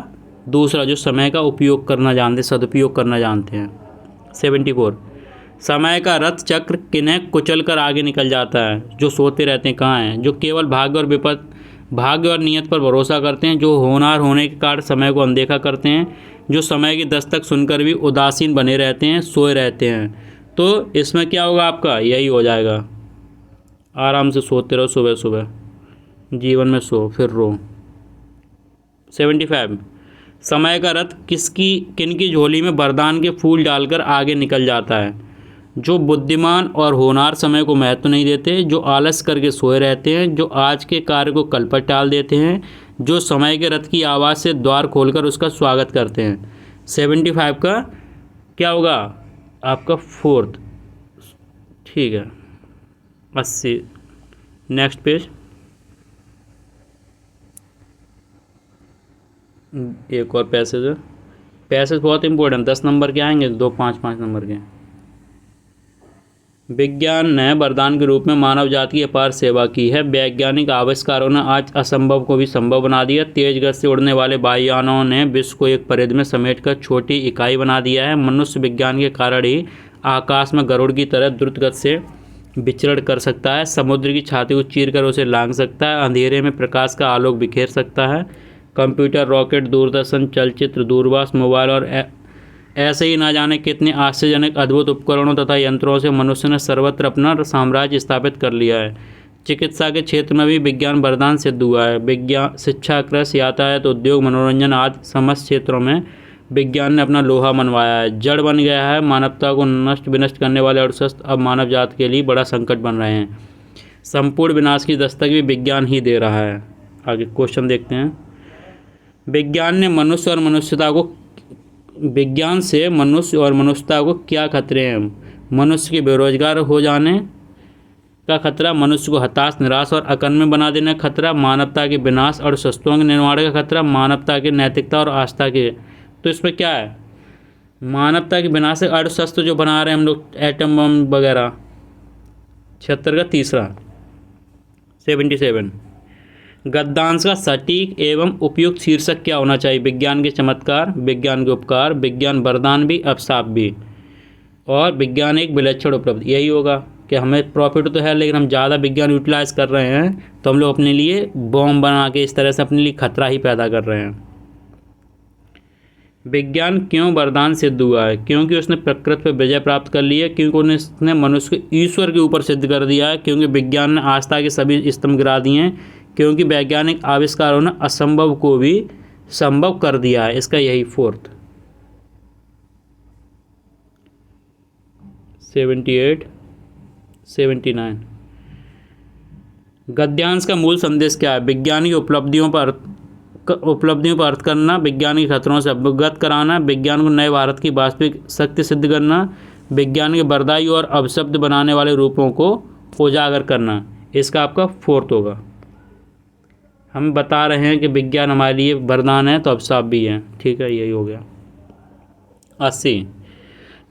दूसरा, जो समय का उपयोग करना जानते, सदुपयोग करना जानते हैं। 74 समय का रथ चक्र किन्हें कुचल कर आगे निकल जाता है? जो सोते रहते हैं, कहाँ हैं? जो केवल भाग्य और नियत पर भरोसा करते हैं, जो होनहार होने के कारण समय को अनदेखा करते हैं, जो समय की दस्तक सुनकर भी उदासीन बने रहते हैं, सोए रहते हैं। तो इसमें क्या होगा आपका? यही हो जाएगा। आराम से सोते रहो, सुबह सुबह जीवन में सो फिर रो। 75। समय का रथ किनकी झोली में वरदान के फूल डालकर आगे निकल जाता है? जो बुद्धिमान और होनहार समय को महत्व नहीं देते, जो आलस करके सोए रहते हैं, जो आज के कार्य को कल पर टाल देते हैं, जो समय के रथ की आवाज़ से द्वार खोलकर उसका स्वागत करते हैं। 75 का क्या होगा आपका फोर्थ। ठीक है। 80। Next page. एक और पैसेज है। पैसेज बहुत इंपॉर्टेंट, 10 नंबर के आएंगे, 2 5 नंबर के। विज्ञान ने वरदान के रूप में मानव जाति की अपार सेवा की है। वैज्ञानिक आविष्कारों ने आज असंभव को भी संभव बना दिया। तेज गति से उड़ने वाले वायुयानों ने विश्व को एक परिधि में समेटकर छोटी इकाई बना दिया है। मनुष्य विज्ञान के कारण ही आकाश में गरुड़ की तरह द्रुत गति से विचरण कर सकता है। समुद्र की छाती को चीरकर उसे लांघ सकता है। अंधेरे में प्रकाश का आलोक बिखेर सकता है। कंप्यूटर, रॉकेट, दूरदर्शन, चलचित्र, दूरभाष, मोबाइल और ऐसे ही ना जाने कितने आश्चर्यजनक अद्भुत उपकरणों तथा यंत्रों से मनुष्य ने सर्वत्र अपना साम्राज्य स्थापित कर लिया है। चिकित्सा के क्षेत्र में भी विज्ञान वरदान सिद्ध हुआ है। विज्ञान, शिक्षा, कृषि, यातायात, उद्योग, मनोरंजन आदि समस्त क्षेत्रों में विज्ञान ने अपना लोहा मनवाया है। जड़ बन गया है। मानवता को नष्ट विनष्ट करने वाले अर्थशास्त्र अब मानव जाति के लिए बड़ा संकट बन रहे हैं। संपूर्ण विनाश की दस्तक भी विज्ञान ही दे रहा है। आगे क्वेश्चन देखते हैं। विज्ञान से मनुष्य और मनुष्यता को क्या खतरे हैं? मनुष्य के बेरोजगार हो जाने का खतरा, मनुष्य को हताश, निराश और अकर्मण्य बना देने का खतरा, मानवता के विनाश और शस्त्रों के निर्माण का खतरा, मानवता की नैतिकता और आस्था के। तो इसमें क्या है? मानवता के विनाश, अर्थशस्त्र जो बना रहे हैं हम लोग, एटम बम वगैरह। 76 का तीसरा। 77। गद्यांश का सटीक एवं उपयुक्त शीर्षक क्या होना चाहिए? विज्ञान के चमत्कार, विज्ञान के उपकार, विज्ञान वरदान भी, अभिशाप भी, और विज्ञान एक विलक्षण उपलब्धि। यही होगा कि हमें प्रॉफिट तो है, लेकिन हम ज़्यादा विज्ञान यूटिलाइज कर रहे हैं तो हम लोग अपने लिए बॉम्ब बना के इस तरह से अपने लिए खतरा ही पैदा कर रहे हैं। विज्ञान क्यों वरदान सिद्ध हुआ है? क्योंकि उसने प्रकृति पर विजय प्राप्त कर ली है, क्योंकि उसने मनुष्य को ईश्वर के ऊपर सिद्ध कर दिया है, क्योंकि विज्ञान ने आस्था के सभी स्तंभ गिरा दिए हैं, क्योंकि वैज्ञानिक आविष्कारों ने असंभव को भी संभव कर दिया है। इसका यही फोर्थ। 78, 79। गद्यांश का मूल संदेश क्या है? विज्ञान की उपलब्धियों पर अर्थ करना, विज्ञान के खतरों से अवगत कराना, विज्ञान को नए भारत की वास्तविक शक्ति सिद्ध करना, विज्ञान के वरदायी और अपशब्द बनाने वाले रूपों को उजागर करना। इसका आपका फोर्थ होगा। हम बता रहे हैं कि विज्ञान हमारे लिए वरदान है तो अभिशाप भी है। ठीक है, यही हो गया। 80।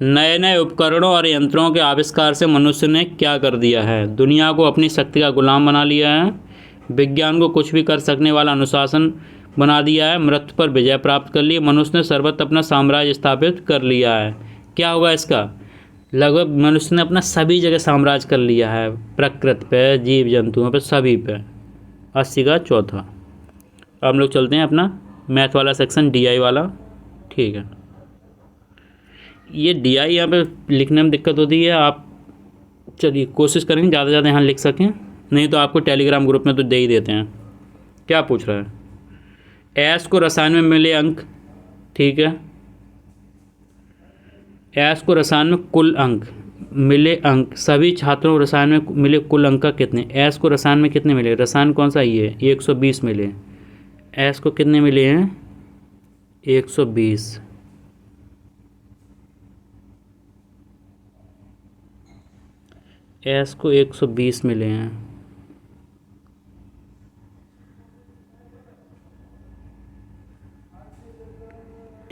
नए नए उपकरणों और यंत्रों के आविष्कार से मनुष्य ने क्या कर दिया है? दुनिया को अपनी शक्ति का गुलाम बना लिया है। विज्ञान को कुछ भी कर सकने वाला अनुशासन बना दिया है। मृत्यु पर विजय प्राप्त कर ली। मनुष्य ने सर्वत्र अपना साम्राज्य स्थापित कर लिया है। क्या होगा इसका? लगभग मनुष्य ने अपना सभी जगह साम्राज्य कर लिया है, प्रकृति पे, जीव जंतुओं पे, सभी पे। 80 का चौथा। अब हम लोग चलते हैं अपना मैथ वाला सेक्शन, DI वाला। ठीक है, ये DI यहाँ पे लिखने में दिक्कत होती है। आप चलिए कोशिश करेंगे ज़्यादा से ज़्यादा यहाँ लिख सकें, नहीं तो आपको टेलीग्राम ग्रुप में तो दे ही देते हैं। क्या पूछ रहा है? एस को रसायन में मिले अंक। ठीक है, एस को रसायन में कुल अंक मिले, अंक सभी छात्रों को रसायन में मिले कुल अंक का कितने? एस को रसायन में कितने मिले? रसायन कौन सा? ये 120 मिले। एस को कितने मिले हैं? 120। एस को 120 मिले हैं।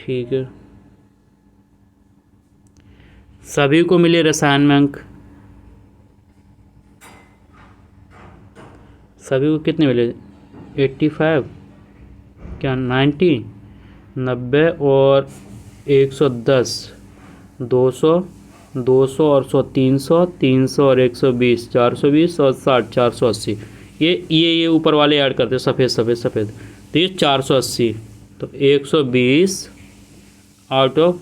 ठीक है, सभी को मिले रसायन में अंक। सभी को कितने मिले? 85, क्या 90, 90 और 110, 200, 200 और 100, 300, 300 और 120, 420 और 60, 480। ये ऊपर वाले ऐड करते हैं, सफ़ेद सफ़ेद सफ़ेद, तो ये 480। तो 120 आउट ऑफ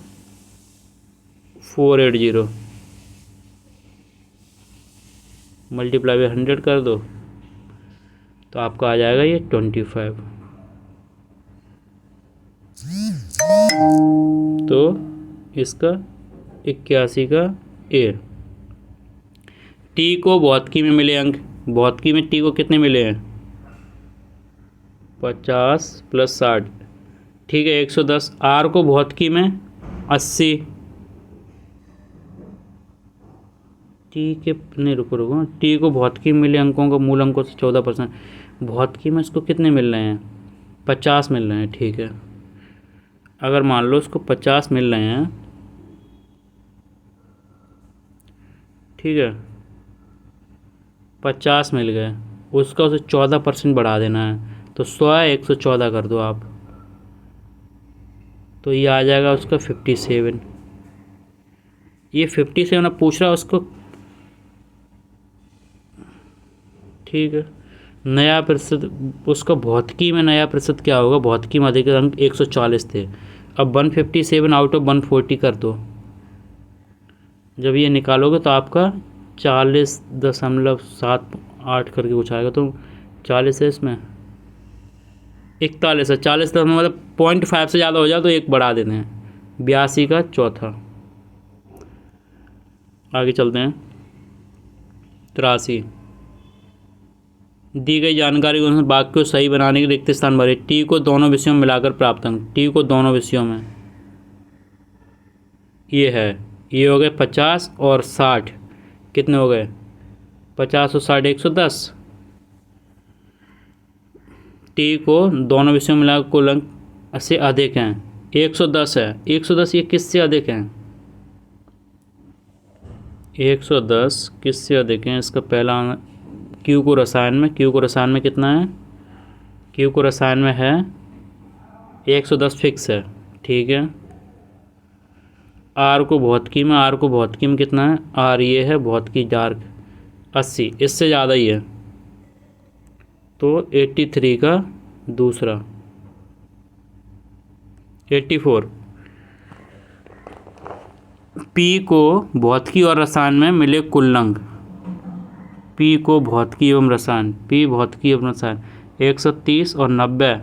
480 मल्टीप्लाई बाय 100 कर दो तो आपका आ जाएगा ये 25। तो इसका 81 का ए। टी को भौतिकी में मिले अंक, भौतिकी में टी को कितने मिले हैं? 50 + 60, ठीक है 110। आर को भौतिकी में 80, टी के नहीं रुको टी को भौतिकी में मिले अंकों का मूल अंकों से 14%, भौतिकी में इसको कितने मिल रहे हैं? 50 मिल रहे हैं, ठीक है। अगर मान लो इसको 50 मिल रहे हैं, ठीक है 50 मिल गए, उसका उसे 14% बढ़ा देना है, तो 114 कर दो आप, तो ये आ जाएगा उसका 57। ये 57 अब पूछ रहा है उसको, ठीक है। नया प्रतिशत उसका भौतिकी में नया प्रतिशत क्या होगा? भौतिकी में अधिक अंक 140 थे। अब 157 आउट ऑफ 140 कर दो, जब ये निकालोगे तो आपका 40.78 करके कुछ आएगा, तो 40 है इसमें 41 है, 40 मतलब 0.5 से ज़्यादा हो जाए तो एक बढ़ा देते हैं, 82 का चौथा। आगे चलते हैं। 83, दी गई जानकारी के अनुसार वाक्य को सही बनाने के रिक्त स्थान भरे। टी को दोनों विषयों में मिलाकर प्राप्त अंक, टी को दोनों विषयों में ये है, ये हो गए 50 और 60, कितने हो गए? 50 और 60 110। टी को दोनों विषयों में मिलाकर कुल अंक से अधिक हैं, 110 है। 110 ये किससे अधिक हैं? 110 किससे अधिक हैं? इसका पहला क्यू को रसायन में, क्यू को रसायन में कितना है? क्यू को रसायन में है 110 फिक्स है, ठीक है। आर को भौतिकी में, आर को भौतिकी में कितना है? आर ये है भौतिकी डार्क 80, इससे ज़्यादा ही है, तो 83 का दूसरा। 84, पी को भौतिकी और रसायन में मिले कुल अंक, पी को भौतिकी एवं रसायन, पी भौतिकी एवं रसायन 130 और 90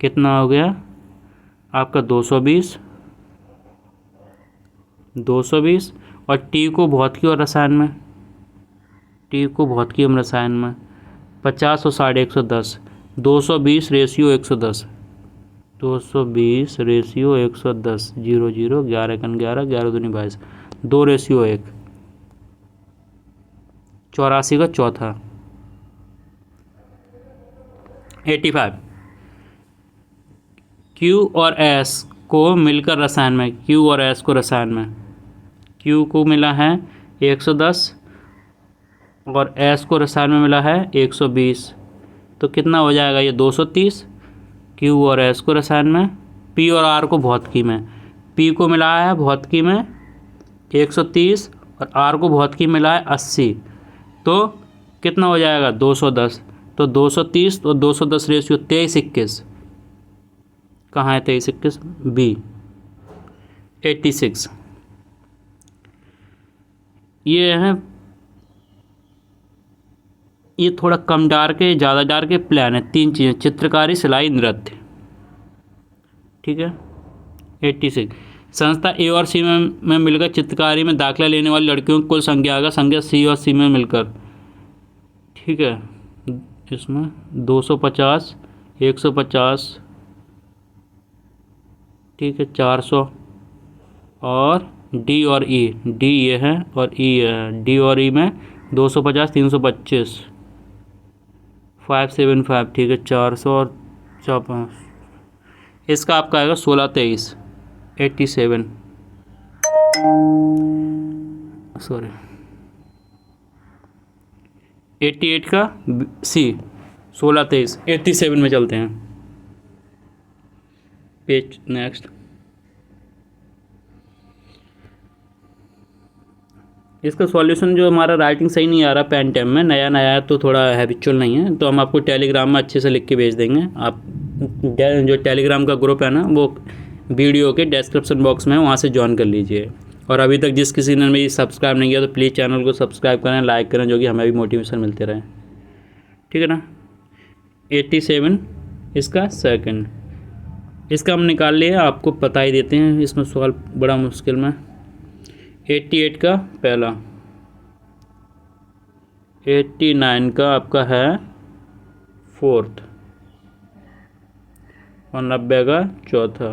कितना हो गया आपका? 220 और टी को भौतिकी और रसायन में, टी को भौतिकी एवं रसायन में 50 और 60 110, 220 रेशियो 110, 220 रेशियो 110, 0 0 11 11 11 दूनी 22, 2 रेशियो 1, 84 का चौथा। 85, क्यू और एस को मिलकर रसायन में, क्यू और एस को रसायन में, क्यू को मिला है 110 और एस को रसायन में मिला है 120, तो कितना हो जाएगा ये? 230। क्यू और एस को रसायन में, पी और आर को भौतिकी में, पी को मिला है भौतिकी में 130 और आर को भौतिकी में मिला है 80, तो कितना हो जाएगा? 210। तो 230 और 210 रेशियो 23 21, कहाँ है 23 21? बी। 86, ये है, ये थोड़ा कम डार्क है, ज़्यादा डार्क है, प्लान है, 3 चीज़ें चित्रकारी सिलाई नृत्य, ठीक है। 86, संस्था ए और सी में मिलकर चित्रकारी में दाखिला लेने वाली लड़कियों की कुल संख्या आएगा, संख्या सी और सी में मिलकर, ठीक है। इसमें 250 150, ठीक है 400, और डी और ई, डी ये है और ई ये है, डी और ई में 250 325 575, ठीक है 400 और 54, इसका आपका आएगा 16 23 87, सॉरी 88 का सी, 16 23 87 में चलते हैं। Page next. इसका सॉल्यूशन जो हमारा राइटिंग सही नहीं आ रहा पेन टैम में, नया नया है तो थोड़ा हैबिचुअल नहीं है, तो हम आपको टेलीग्राम में अच्छे से लिख के भेज देंगे। आप जो टेलीग्राम का ग्रुप है ना, वो वीडियो के डिस्क्रिप्शन बॉक्स में है, वहाँ से ज्वाइन कर लीजिए। और अभी तक जिस किसी ने मेरी सब्सक्राइब नहीं किया तो प्लीज़ चैनल को सब्सक्राइब करें, लाइक करें, जो कि हमें भी मोटिवेशन मिलते रहे, ठीक है ना। 87 इसका सेकंड। इसका हम निकाल लिए, आपको बता ही देते हैं, इसमें सवाल बड़ा मुश्किल में। 88 का पहला, 89 का आपका है फोर्थ, और 90 का चौथा,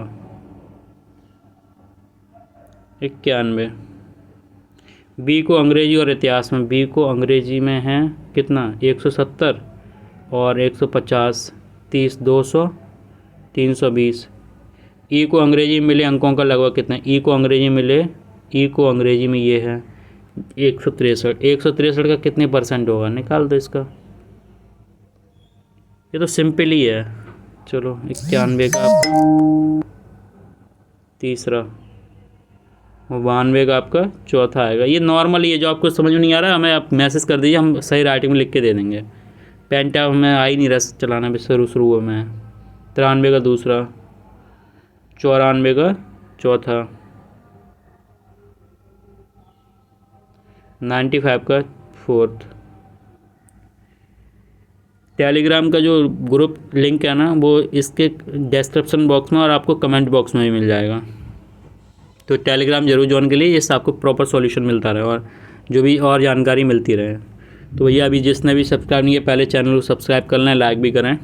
91। बी को अंग्रेजी और इतिहास में, बी को अंग्रेजी में है कितना 170 और 150, 30, 200, 320। ई को अंग्रेजी में मिले अंकों का लगभग कितना, ई को अंग्रेजी मिले, ई को अंग्रेजी में ये है 163। 163 का कितने परसेंट होगा, निकाल दो इसका, ये तो सिंपल ही है। चलो 91 का आपका तीसरा, 92 का आपका चौथा आएगा। ये नॉर्मल ही है, जो आपको समझ में नहीं आ रहा है हमें आप मैसेज कर दीजिए, हम सही राइटिंग में लिख के दे देंगे। पेन टैब हमें आ ही नहीं रहा चलाना भी, शुरू में। 93 का दूसरा, 94 का चौथा, 95 का फोर्थ। टेलीग्राम का जो ग्रुप लिंक है ना, वो इसके डिस्क्रिप्शन बॉक्स में और आपको कमेंट बॉक्स में भी मिल जाएगा। तो टेलीग्राम जरूर ज्वाइन के लिए, जिससे आपको प्रॉपर सॉल्यूशन मिलता रहे और जो भी और जानकारी मिलती रहे। तो भैया अभी जिसने भी सब्सक्राइब नहीं किया पहले चैनल को सब्सक्राइब कर लें, लाइक भी करें।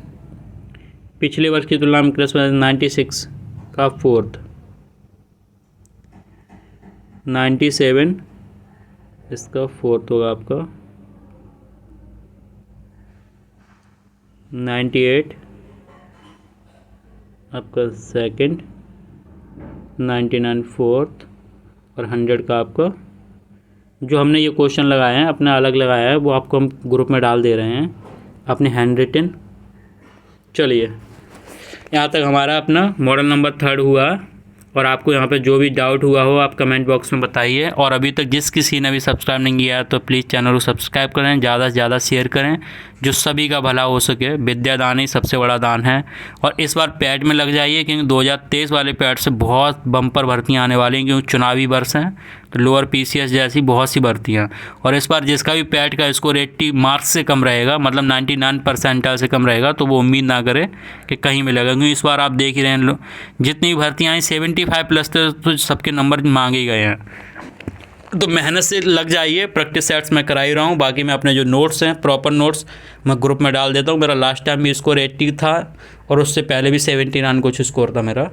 पिछले वर्ष की तुलना में क्रिसमस 96 का फोर्थ, 97 इसका फोर्थ होगा आपका, 98 आपका सेकंड, 99 फोर्थ, और 100 का आपका। जो हमने ये क्वेश्चन लगाए हैं अपने अलग लगाया है, वो आपको हम ग्रुप में डाल दे रहे हैं अपने हैंड रिटन। चलिए यहाँ तक हमारा अपना मॉडल नंबर 3 हुआ, और आपको यहाँ पे जो भी डाउट हुआ हो आप कमेंट बॉक्स में बताइए। और अभी तक जिस किसी ने भी सब्सक्राइब नहीं किया है तो प्लीज़ चैनल को सब्सक्राइब करें, ज़्यादा से ज़्यादा शेयर करें, जो सभी का भला हो सके। विद्यादान ही सबसे बड़ा दान है। और इस बार पैड में लग जाइए, क्योंकि 2023 वाले पैड से बहुत बम्पर भर्तियाँ आने वाली हैं, क्योंकि चुनावी वर्ष हैं, तो लोअर पीसीएस जैसी बहुत सी भर्तियाँ। और इस बार जिसका भी पैड का स्कोर 80 मार्क्स से कम रहेगा, मतलब 99 परसेंटाइल से कम रहेगा, तो वो उम्मीद ना करे कि कहीं मिलेगा, क्योंकि इस बार आप देख ही रहे हैं जितनी भर्तियाँ आई 75 प्लस तो सबके नंबर मांगे गए हैं। तो मेहनत से लग जाइए, प्रैक्टिस सेट्स मैं करा ही रहा हूँ। बाकी मैं अपने जो नोट्स हैं प्रॉपर नोट्स मैं ग्रुप में डाल देता हूँ। मेरा लास्ट टाइम भी स्कोर 80 था और उससे पहले भी 79 कुछ स्कोर था मेरा।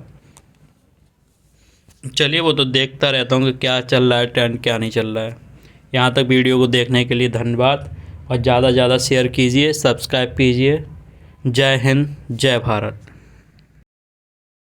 चलिए वो तो देखता रहता हूँ कि क्या चल रहा है ट्रेंड, क्या नहीं चल रहा है। यहाँ तक वीडियो को देखने के लिए धन्यवाद, और ज़्यादा से ज़्यादा शेयर कीजिए, सब्सक्राइब कीजिए। जय हिंद, जय भारत।